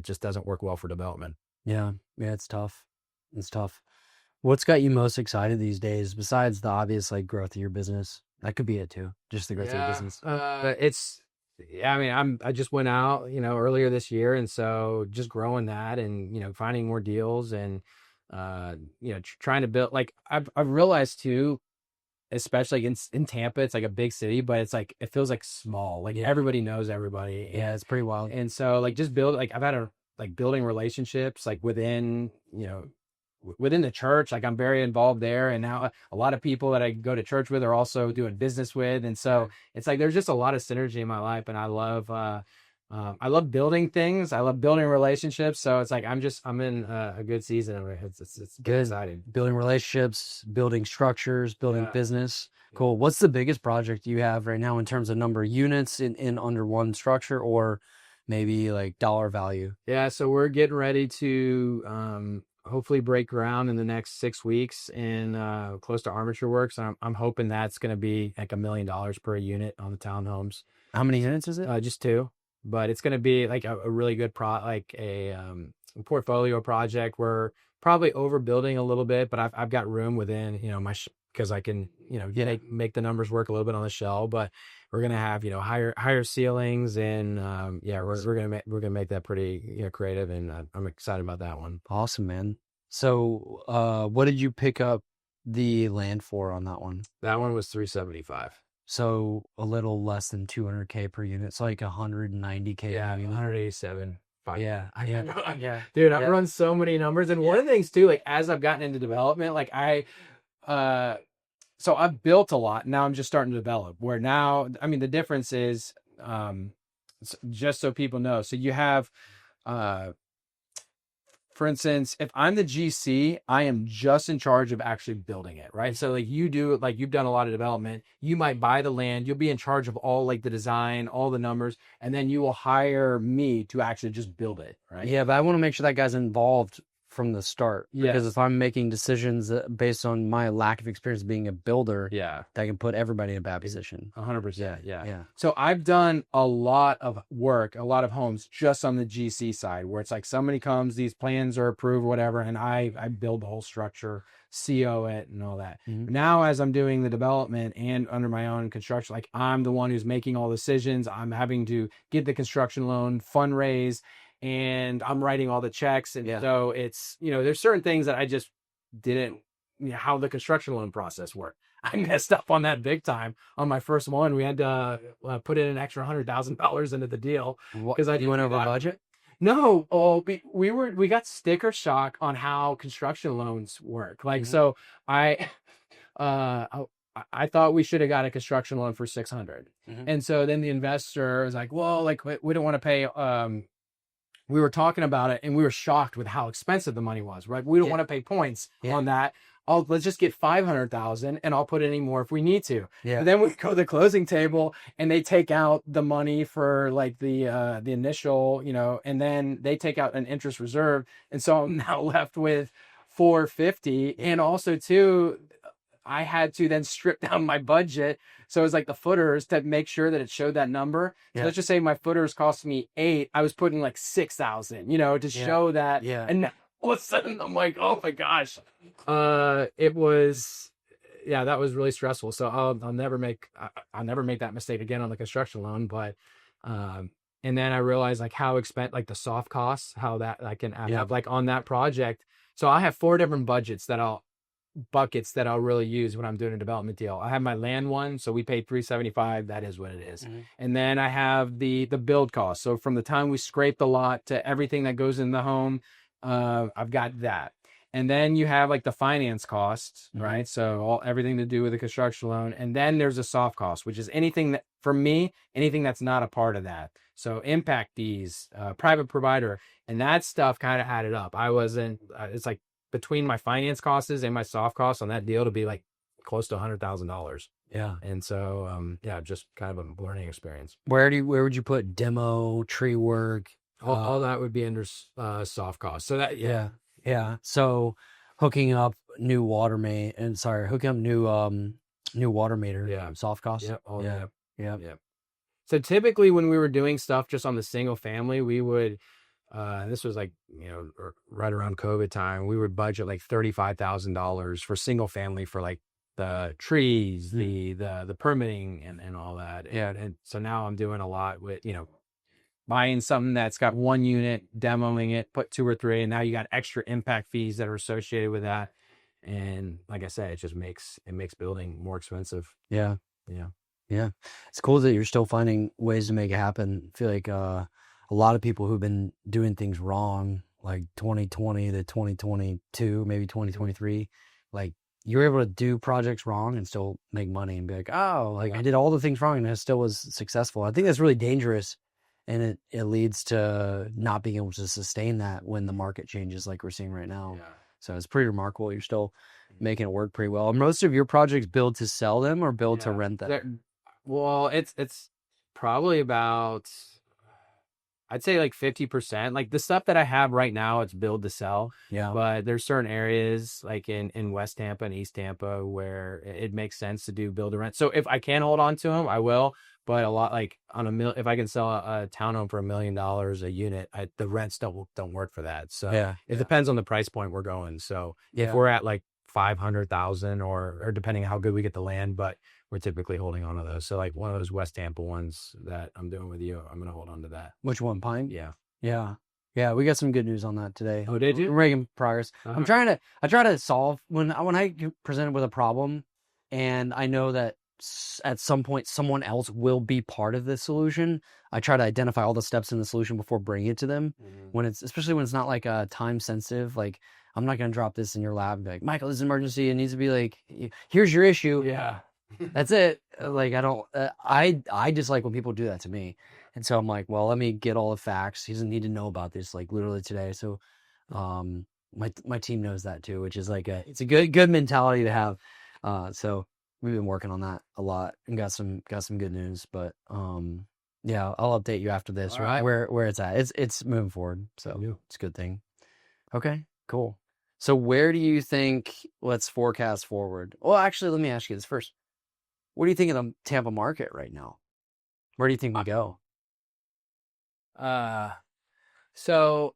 just doesn't work well for development. Yeah, it's tough. It's tough. What's got you most excited these days besides the obvious like growth of your business? That could be it too. Just the growth of your business. I just went out, earlier this year. And so just growing that and, finding more deals and, trying to build, like I've realized too, especially in Tampa, it's like a big city, but it's like it feels like small. Like everybody knows everybody. Yeah, it's pretty wild. And so like just build like I've had a like building relationships like within, within the church. Like I'm very involved there. And now a lot of people that I go to church with are also doing business with. And so it's like there's just a lot of synergy in my life. And I love building things. I love building relationships. So it's like I'm in a good season of it. It's Good. exciting. Building relationships, building structures, building Yeah. business. Cool. What's the biggest project you have right now in terms of number of units in under one structure, or maybe like dollar value? Yeah, so we're getting ready to hopefully break ground in the next 6 weeks in close to Armature Works. I'm hoping that's going to be like $1 million per unit on the townhomes. How many units is it? Just two, but it's going to be like a really good like a portfolio project. We're probably overbuilding a little bit, but I've got room within my because I can make the numbers work a little bit on the shell. But we're gonna have higher ceilings, and we're gonna make that pretty creative, and I'm excited about that one. Awesome, man. So, what did you pick up the land for on that one? That one was 375. So a little less than 200K per unit. It's like 190K. Yeah, per unit. 187. Yeah, yeah. Dude, I've run so many numbers, and one of the things too, like as I've gotten into development, like so I've built a lot. Now I'm just starting to develop. Where now, I mean, the difference is, just so people know. So you have, for instance, if I'm the GC, I am just in charge of actually building it, right? So like you've done a lot of development. You might buy the land. You'll be in charge of all like the design, all the numbers, and then you will hire me to actually just build it, right? Yeah, but I want to make sure that guy's involved from the start. Yeah. Because if I'm making decisions based on my lack of experience being a builder, Yeah. that can put everybody in a bad position. 100%. Yeah. Yeah. So I've done a lot of work, a lot of homes just on the GC side, where it's like somebody comes, these plans are approved, whatever, and I build the whole structure, CO it, and all that. Mhm. Now, as I'm doing the development and under my own construction, like I'm the one who's making all the decisions. I'm having to get the construction loan, fundraise, and I'm writing all the checks. And so it's, there's certain things that I just didn't, how the construction loan process worked. I messed up on that big time on my first one. We had to put in an extra $100,000 into the deal because You went over budget? No, we got sticker shock on how construction loans work. Like, so I thought we should have got a construction loan for 600. And so then the investor was like, well, like we don't want to pay, we were talking about it and we were shocked with how expensive the money was, right? We don't want to pay points on that. Let's just get 500,000 and I'll put any more if we need to. Yeah. But then we go to the closing table and they take out the money for like the initial, and then they take out an interest reserve. And so I'm now left with 450. And also too, I had to then strip down my budget. So it was like the footers to make sure that it showed that number. So let's just say my footers cost me 8. I was putting like 6,000, to show that. Yeah. And now all of a sudden I'm like, oh my gosh. It was, that was really stressful. So I'll never make that mistake again on the construction loan. But, and then I realized like how expensive, like the soft costs, how that I can add up like on that project. So I have 4 different buckets that I'll really use when I'm doing a development deal. I have my land one, so we paid $375. That is what it is. And then I have the build cost. So from the time we scrape the lot to everything that goes in the home, I've got that. And then you have like the finance costs, right? So everything to do with the construction loan. And then there's a soft cost, which is anything that, for me, anything that's not a part of that. So impact fees, private provider, and that stuff kind of added up. I wasn't, it's like, between my finance costs and my soft costs on that deal to be like close to $100,000. Yeah. And so, just kind of a learning experience. Where would you put demo, tree work? All that would be under soft costs. So that, yeah. So hooking up new water hooking up new water meter. Soft costs. Yep. Yeah. So typically when we were doing stuff just on the single family, we would, this was like, right around COVID time, we would budget like $35,000 for single family for like the trees, the permitting and all that. Yeah. And so now I'm doing a lot with, buying something that's got 1 unit, demoing it, put 2 or 3, and now you got extra impact fees that are associated with that. And like I said, it makes building more expensive. Yeah. Yeah. Yeah. It's cool that you're still finding ways to make it happen. I feel like a lot of people who've been doing things wrong, like 2020 to 2022, maybe 2023, like you're able to do projects wrong and still make money and be like, oh, like I did all the things wrong and it still was successful. I think that's really dangerous. And it leads to not being able to sustain that when the market changes like we're seeing right now. Yeah. So it's pretty remarkable. You're still making it work pretty well. Are most of your projects build to sell them or build to Yeah. rent them? Well, it's probably about, I'd say like 50%. Like the stuff that I have right now, it's build to sell. Yeah. But there's certain areas like in West Tampa and East Tampa where it makes sense to do build to rent. So if I can hold on to them, I will. But a lot like if I can sell a townhome for $1 million a unit, the rents don't work for that. So Yeah. it depends on the price point we're going. So if Yeah. we're at like 500,000 or depending on how good we get the land, but we're typically holding on to those. So like one of those West Tampa ones that I'm doing with you, I'm gonna hold on to that. Which one, Pine? Yeah. Yeah. Yeah, we got some good news on that today. Oh, did you? We're making progress. Uh-huh. I try to solve when I get presented with a problem and I know that at some point someone else will be part of the solution. I try to identify all the steps in the solution before bringing it to them. When especially when it's not like time sensitive, like I'm not going to drop this in your lab and be like, Michael, this is an emergency. It needs to be like, here's your issue. Yeah. That's it. Like I don't. I dislike when people do that to me, and so I'm like, well, let me get all the facts. He doesn't need to know about this like literally today. So, my team knows that too, which is like it's a good mentality to have. So we've been working on that a lot and got some good news. But yeah, I'll update you after this. All right. Where it's at. It's moving forward. So it's a good thing. Okay, cool. So where do you think? Let's forecast forward. Well, actually, let me ask you this first. What do you think of the Tampa market right now? Where do you think we go? So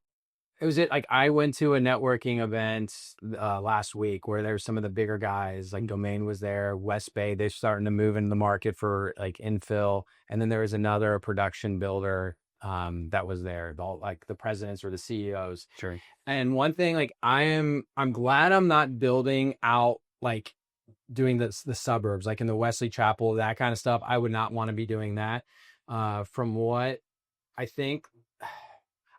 it was like I went to a networking event last week where there were some of the bigger guys, like Domain was there, West Bay, they're starting to move into the market for like infill. And then there was another production builder that was there, all like the presidents or the CEOs. Sure. And one thing, like I'm glad I'm not building out like doing the suburbs, like in the Wesley Chapel, that kind of stuff. I would not want to be doing that. From what I think,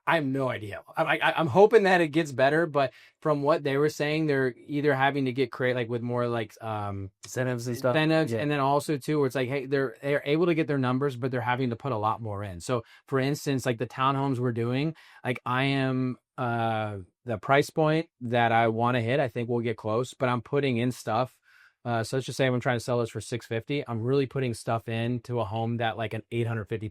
I have no idea. I'm hoping that it gets better, but from what they were saying, they're either having to get like with more like Incentives and stuff. incentives, Yeah. and then also too, where it's like, hey, they're able to get their numbers, but they're having to put a lot more in. So, for instance, like the townhomes we're doing, like I am the price point that I want to hit. I think we'll get close, but I'm putting in stuff. So let's just say I'm trying to sell this for $650. I'm really putting stuff into a home that like an $850,000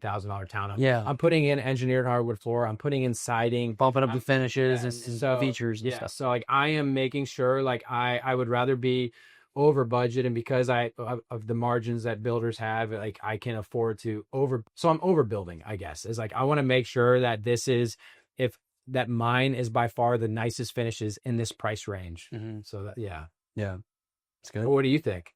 townhome. Yeah. I'm putting in engineered hardwood floor. I'm putting in siding, Bumping up the finishes and so, features and yeah. stuff. So like I am making sure like I would rather be over budget, and because of the margins that builders have, like I can afford to so I'm overbuilding, I guess. Is like I want to make sure that that mine is by far the nicest finishes in this price range. Mm-hmm. So that yeah. It's good. What do you think?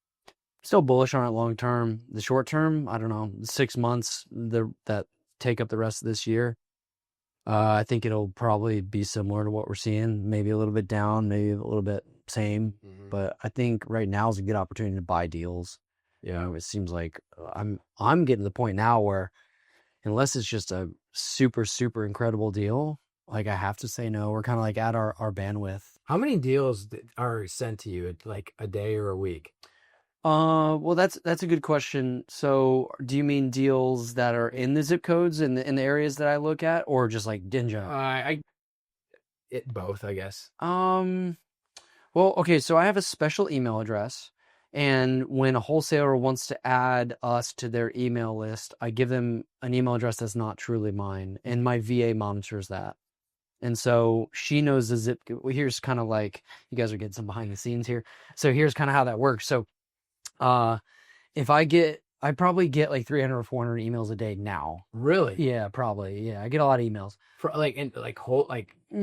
Still bullish on it long term. The short term, I don't know, 6 months that take up the rest of this year. I think it'll probably be similar to what we're seeing, maybe a little bit down, maybe a little bit same. Mm-hmm. But I think right now is a good opportunity to buy deals. Yeah, it seems like I'm getting to the point now where unless it's just a super incredible deal, like I have to say no. We're kind of like at our bandwidth. how many deals are sent to you like a day or a week? Well, that's a good question. So, do you mean deals that are in the zip codes in the areas that I look at, or just like in general? Both, I guess. Well, okay. So I have a special email address, and when a wholesaler wants to add us to their email list, I give them an email address that's not truly mine, and my VA monitors that. And so she knows the zip. Here's kind of like you guys are getting some behind the scenes here. So here's kind of how that works. So, if I probably get like 300 or 400 emails a day now. Really? Yeah, probably. Yeah, I get a lot of emails. For like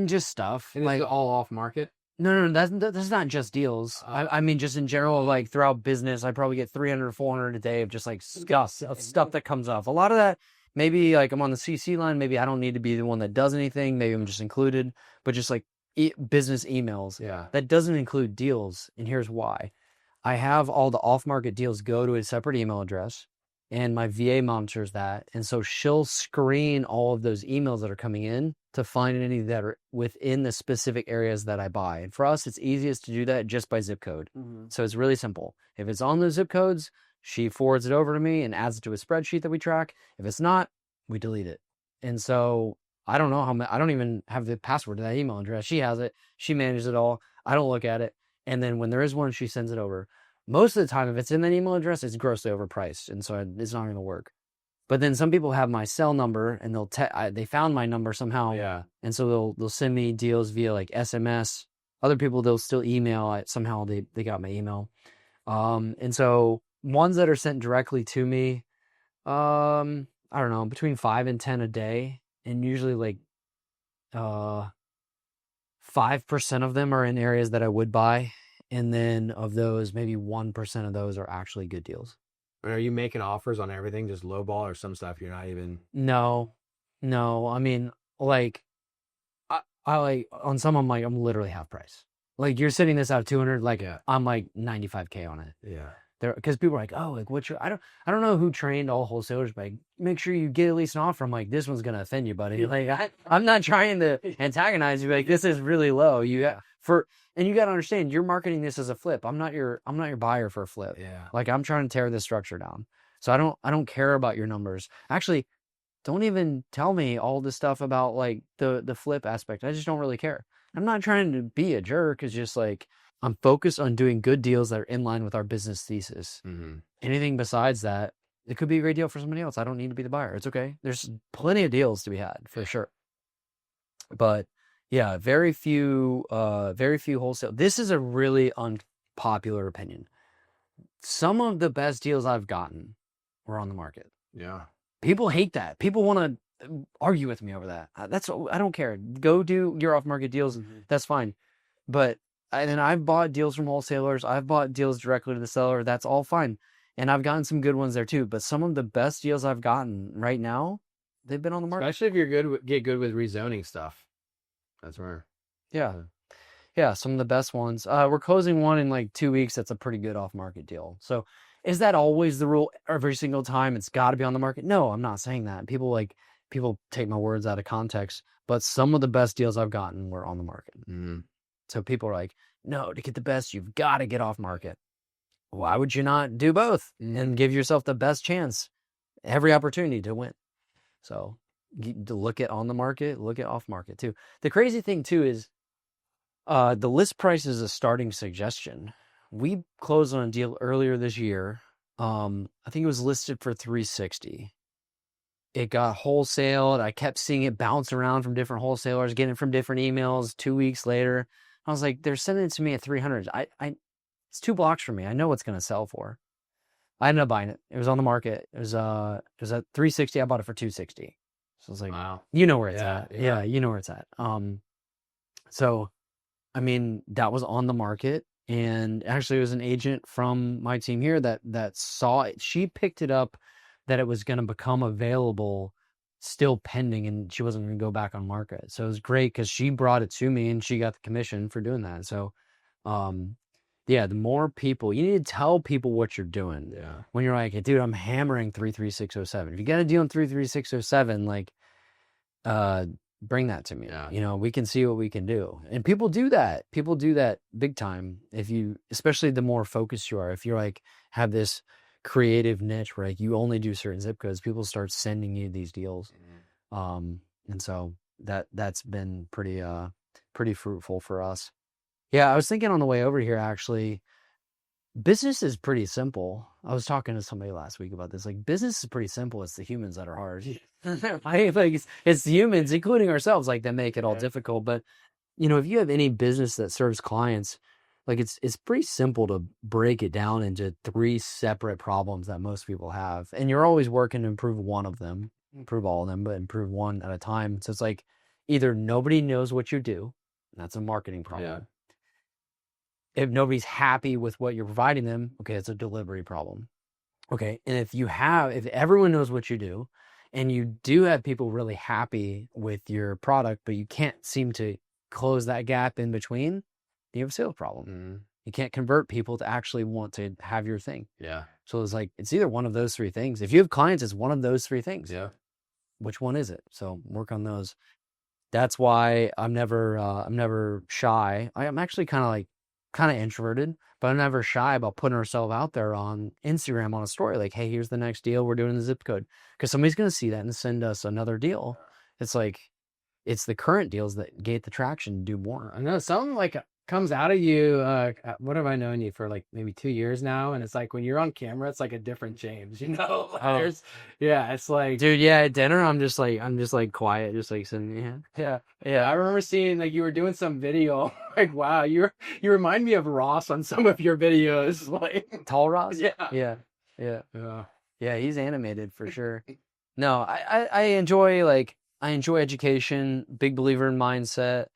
just stuff. and like it's all off market. No, that's not just deals. I mean, just in general, like throughout business, I probably get 300 or 400 a day of just like stuff that comes up. A lot of that, maybe like I'm on the CC line. Maybe I don't need to be the one that does anything. Maybe I'm just included, but just like business emails. Yeah. That doesn't include deals, and here's why. I have all the off-market deals go to a separate email address, and my VA monitors that, and so she'll screen all of those emails that are coming in to find any that are within the specific areas that I buy. And for us, it's easiest to do that just by zip code. So it's really simple. If it's on those zip codes, she forwards it over to me and adds it to a spreadsheet that we track. If it's not, we delete it. And so I don't know I don't even have the password to that email address. She has it. She manages it all. I don't look at it. And then when there is one, she sends it over. Most of the time, if it's in that email address, it's grossly overpriced, and so it's not going to work. But then some people have my cell number, and they found my number somehow, Yeah. and so they'll send me deals via like SMS. Other people, they'll still email. Somehow they got my email, and so ones that are sent directly to me, I don't know, between 5 and 10 a day, and usually like 5% of them are in areas that I would buy. And then of those, maybe 1% of those are actually good deals. Are you making offers on everything, just lowball, or some stuff you're not even? No. I mean, like, I like on some, I'm like, I'm literally half price. Like, you're sitting this out at 200, like, Yeah. I'm like 95K on it. Yeah. Because people are like, oh, like, what's your, I don't know who trained all wholesalers, but like, make sure you get at least an offer. I'm like, this one's going to offend you, buddy. Like, I'm not trying to antagonize you. Like, this is really low. And you got to understand, you're marketing this as a flip. I'm not your buyer for a flip. Yeah. Like, I'm trying to tear this structure down. So I don't care about your numbers. Actually, don't even tell me all the stuff about like the flip aspect. I just don't really care. I'm not trying to be a jerk. It's just like, I'm focused on doing good deals that are in line with our business thesis. Mm-hmm. Anything besides that, it could be a great deal for somebody else. I don't need to be the buyer. It's okay. There's plenty of deals to be had for sure. But yeah, very few wholesale. This is a really unpopular opinion. Some of the best deals I've gotten were on the market. Yeah. People hate that. People want to argue with me over that. I don't care. Go do your off-market deals. Mm-hmm. That's fine. But and I've bought deals from wholesalers. I've bought deals directly to the seller. That's all fine. And I've gotten some good ones there too. But some of the best deals I've gotten right now, they've been on the market. Especially if you're get good with rezoning stuff. That's where. Yeah, some of the best ones. We're closing one in like 2 weeks. That's a pretty good off-market deal. So is that always the rule every single time? It's got to be on the market? No, I'm not saying that. People take my words out of context. But some of the best deals I've gotten were on the market. Mm-hmm. So people are like, no, to get the best, you've got to get off market. Why would you not do both and give yourself the best chance, every opportunity to win? So to look at on the market, look at off market too. The crazy thing too is the list price is a starting suggestion. We closed on a deal earlier this year. I think it was listed for $360. It got wholesaled. I kept seeing it bounce around from different wholesalers, getting it from different emails. 2 weeks later, I was like, they're sending it to me at 300. It's 2 blocks from me. I know what's going to sell for. I ended up buying it. It was on the market. It was at 360. I bought it for 260. So I was like, wow, you know where it's yeah, at. yeah. Yeah, you know where it's at. So, I mean, that was on the market. And actually, it was an agent from my team here that saw it. She picked it up that it was going to become available, still pending, and she wasn't going to go back on market. So it was great because she brought it to me and she got the commission for doing that. So, yeah, the more people, you need to tell people what you're doing. Yeah. When you're like, hey, dude, I'm hammering 33607. If you got a deal in 33607, like, bring that to me. Yeah. You know, we can see what we can do. And people do that. People do that big time. Especially the more focused you are, if you're like, have this creative niche where like you only do certain zip codes, people start sending you these deals. And so that's been pretty fruitful for us. Yeah, I was thinking on the way over here, actually, business is pretty simple. I was talking to somebody last week about this. Like, business is pretty simple. It's the humans that are hard. It's the humans, including ourselves, like, that make it all difficult. But, you know, if you have any business that serves clients, like, it's pretty simple to break it down into 3 separate problems that most people have. And you're always working to improve one of them, improve all of them, but improve one at a time. So it's like, either nobody knows what you do, and that's a marketing problem. Yeah. If nobody's happy with what you're providing them, okay, it's a delivery problem. Okay, and if everyone knows what you do, and you do have people really happy with your product, but you can't seem to close that gap in between, you have a sales problem. Mm-hmm. You can't convert people to actually want to have your thing. Yeah. So it's like, it's either one of those three things. If you have clients, it's one of those three things. Yeah. Which one is it? So work on those. That's why I'm never shy. I'm actually kind of introverted, but I'm never shy about putting ourselves out there on Instagram on a story. Like, hey, here's the next deal. We're doing the zip code. Because somebody's going to see that and send us another deal. It's like, it's the current deals that gate the traction to do more. I know something like comes out of you. What have I known you for like maybe 2 years now? And it's like when you're on camera, it's like a different James, you know? Yeah, it's like, dude, yeah, at dinner, I'm just like quiet, just like sitting, yeah. I remember seeing like you were doing some video. Like, wow, you remind me of Ross on some of your videos. Like, Tall Ross? yeah. Yeah, he's animated for sure. No, I enjoy education, big believer in mindset,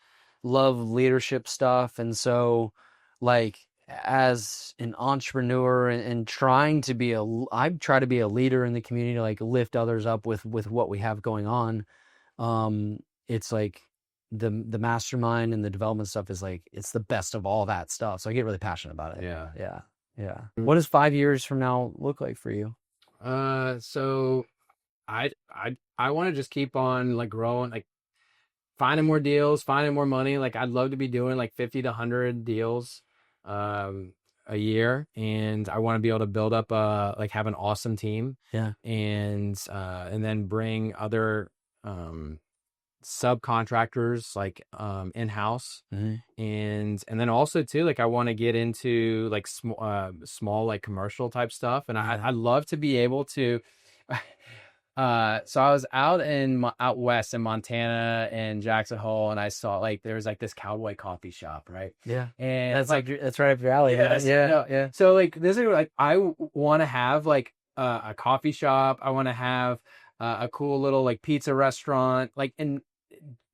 love leadership stuff. And so like as an entrepreneur and trying to be I try to be a leader in the community, like lift others up with what we have going on. It's like the mastermind and the development stuff is like, it's the best of all that stuff. So I get really passionate about it. Yeah. What does 5 years from now look like for you? So I want to just keep on like growing, like finding more deals, finding more money. Like I'd love to be doing like 50 to 100 deals a year, and I want to be able to build up like have an awesome team. Yeah. And then bring other subcontractors like in-house. Mm-hmm. And then also too, like I want to get into like small like commercial type stuff, and I'd love to be able to so I was out west in Montana and Jackson Hole, and I saw like there was like this cowboy coffee shop, right? Yeah. And That's like that's right up your alley. yes, Yeah. So like this is like I want to have like a coffee shop. I want to have a cool little like pizza restaurant, like, and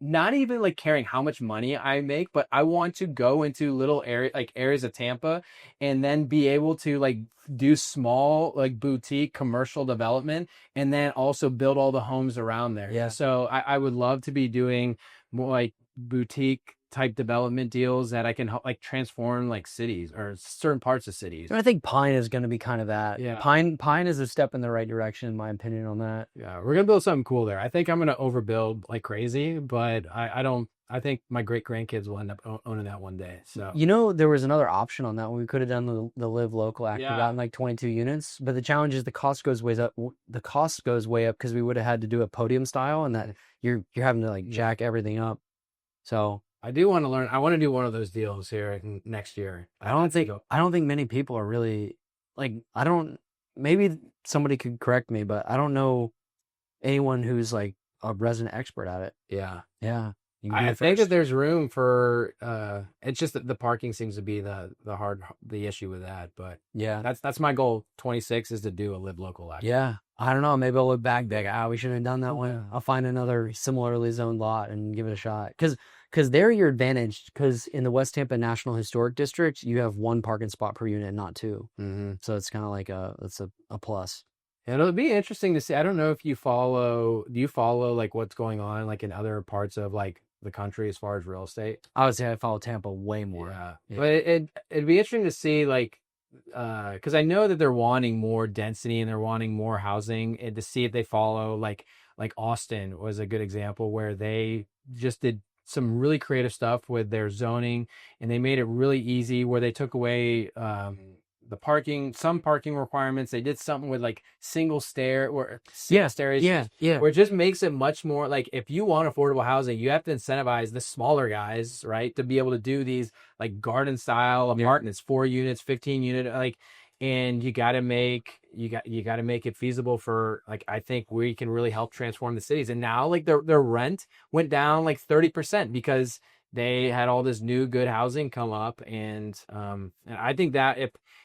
not even like caring how much money I make, but I want to go into little areas of Tampa and then be able to like do small like boutique commercial development and then also build all the homes around there. Yeah. So I would love to be doing more like boutique type development deals that I can help like transform like cities or certain parts of cities. I think Pine is going to be kind of that. Yeah. Pine is a step in the right direction, in my opinion on that. Yeah, we're gonna build something cool there. I think I'm gonna overbuild like crazy, but I don't. I think my great grandkids will end up owning that one day. So You know, there was another option on that one. We could have done the live local act. We gotten like 22 units, but the challenge is the cost goes way up. The cost goes way up because we would have had to do a podium style, and that you're having to like jack everything up. So I do want to learn. I want to do one of those deals here next year. I don't think many people are really like, maybe somebody could correct me, but I don't know anyone who's like a resident expert at it. Yeah. You can I do think first. that there's room for it's just that the parking seems to be the issue with that, but Yeah. that's my goal. 26 is to do a live local act. Yeah. I don't know. Maybe I'll look back big. We should have done that one. I'll find another similarly zoned lot and give it a shot. Because they're your advantage. Because in the West Tampa National Historic District, you have one parking spot per unit, not two. Mm-hmm. So it's kind of like it's a plus. And it'll be interesting to see. I don't know if do you follow like what's going on like in other parts of like the country as far as real estate? I would say I follow Tampa way more. Yeah. But it'd be interesting to see like because I know that they're wanting more density and they're wanting more housing, and to see if they follow like Austin was a good example where they just did some really creative stuff with their zoning, and they made it really easy where they took away some parking requirements. They did something with like single stair or stairs. Yeah. Where it just makes it much more like, if you want affordable housing, you have to incentivize the smaller guys, right, to be able to do these like garden style apartments, 4 units, 15 unit, like, and you got to make it feasible for like, I think we can really help transform the cities. And now like their rent went down like 30% because they had all this new good housing come up. And I think that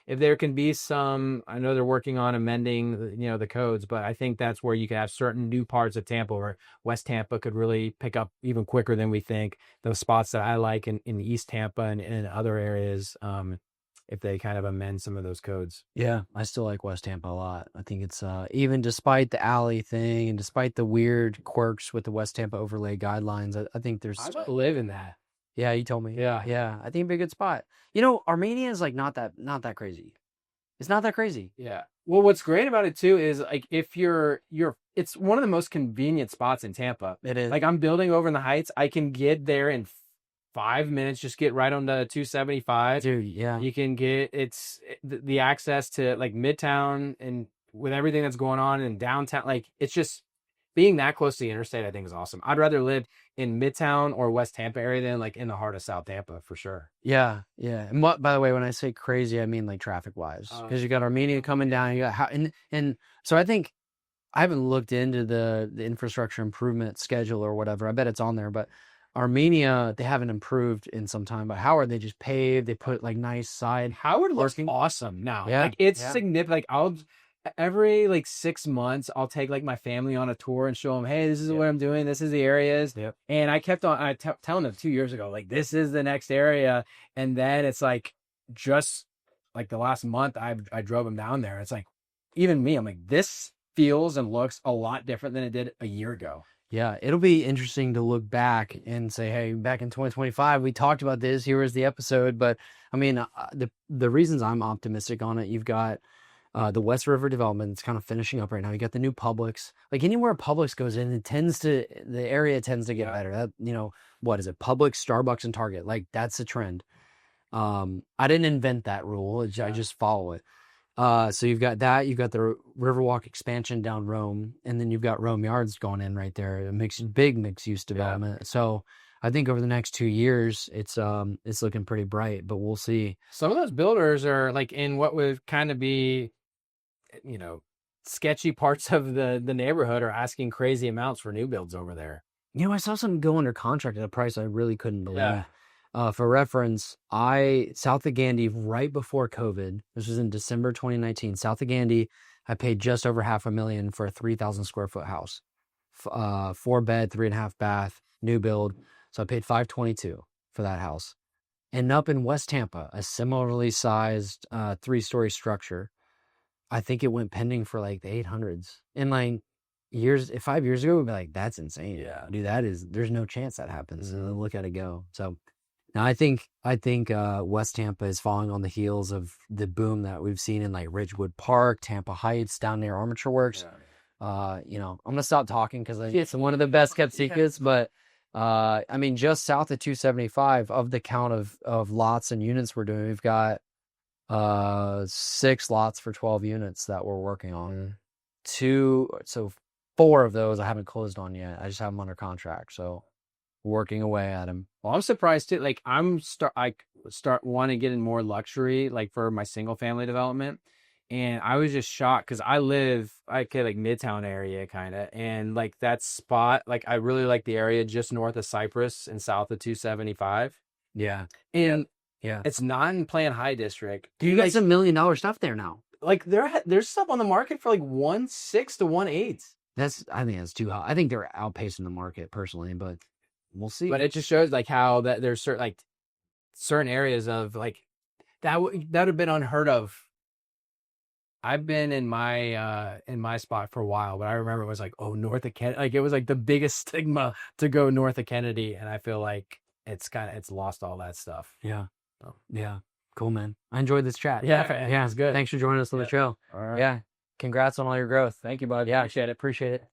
if there can be some, I know they're working on amending, the codes, but I think that's where you can have certain new parts of Tampa where West Tampa could really pick up even quicker than we think. Those spots that I like in East Tampa and in other areas, if they kind of amend some of those codes. Yeah, I still like West Tampa a lot. I think it's even despite the alley thing and despite the weird quirks with the West Tampa overlay guidelines, I think there's I live in that. Yeah, you told me. Yeah. Yeah, I think it'd be a good spot. You know, Armenia is like not that crazy. It's not that crazy. Yeah. Well, what's great about it too is like if it's one of the most convenient spots in Tampa. It is. Like I'm building over in the Heights. I can get there in 5 minutes. Just get right on the 275. Dude, yeah. You can get the access to like Midtown and with everything that's going on in downtown. Like it's just being that close to the interstate, I think is awesome. I'd rather live in Midtown or West Tampa area than like in the heart of South Tampa for sure. Yeah, yeah. And by the way, when I say crazy, I mean like traffic wise, because you got Armenia coming down, you got and so I think I haven't looked into the infrastructure improvement schedule or whatever. I bet it's on there, but Armenia they haven't improved in some time. But Howard they just paved, they put like nice side. Howard looks Working. awesome now. Yeah, Like it's yeah. significant. Like I'll every like 6 months I'll take like my family on a tour and show them, hey, this is what I'm doing. This is the areas. Yep. And I kept on telling them 2 years ago, like this is the next area. And then it's like just like the last month I drove them down there. It's like even me, I'm like this feels and looks a lot different than it did a year ago. Yeah, it'll be interesting to look back and say, hey, back in 2025, we talked about this. Here was the episode. But I mean, the reasons I'm optimistic on it, you've got the West River development. It's kind of finishing up right now. You got the new Publix. Like anywhere Publix goes in, the area tends to get better. That, you know, what is it? Publix, Starbucks, and Target. Like that's the trend. I didn't invent that rule. I just follow it. So you've got that, you've got the Riverwalk expansion down Rome, and then you've got Rome Yards going in right there, a big mixed use development. So I think over the next 2 years, it's looking pretty bright, but we'll see. Some of those builders are like in what would kind of be, you know, sketchy parts of the neighborhood are asking crazy amounts for new builds over there. You know, I saw something go under contract at a price I really couldn't believe. Yeah. For reference, south of Gandy, right before COVID, this was in December 2019, south of Gandy, I paid just over $500,000 for a 3,000 square foot house, 4 bed, 3.5 bath, new build. So I paid $522 for that house. And up in West Tampa, a similarly sized 3-story structure, I think it went pending for like the 800s. And like 5 years ago, we'd be like, that's insane. Yeah. Dude, there's no chance that happens. And look at it go. So now I think West Tampa is following on the heels of the boom that we've seen in like Ridgewood Park, Tampa Heights, down near Armature Works. Yeah. You know, I'm gonna stop talking because it's one of the best kept secrets. But I mean, just south of 275 of the count of lots and units we're doing, we've got 6 lots for 12 units that we're working on. 4 of those I haven't closed on yet. I just have them under contract. So working away at them. Well, I'm surprised too. Like I start wanting to get in more luxury, like for my single family development. And I was just shocked because I like Midtown area kind of. And like that spot, like I really like the area just north of Cypress and south of 275. Yeah. And yeah, it's not in Plan High District. You got some $1 million stuff there now. Like there's stuff on the market for like 1.6 to 1.8. I think that's too high. I think they're outpacing the market personally, but we'll see. But it just shows like how that there's certain areas of like that would have been unheard of. I've been in my spot for a while, but I remember it was like, oh, north of Kennedy, like it was like the biggest stigma to go north of Kennedy, and I feel like it's lost all that stuff. Yeah. Oh. Yeah. Cool, man. I enjoyed this chat. Yeah, it's good. Thanks for joining us on the show. All right. Yeah. Congrats on all your growth. Thank you, bud. Yeah, appreciate it.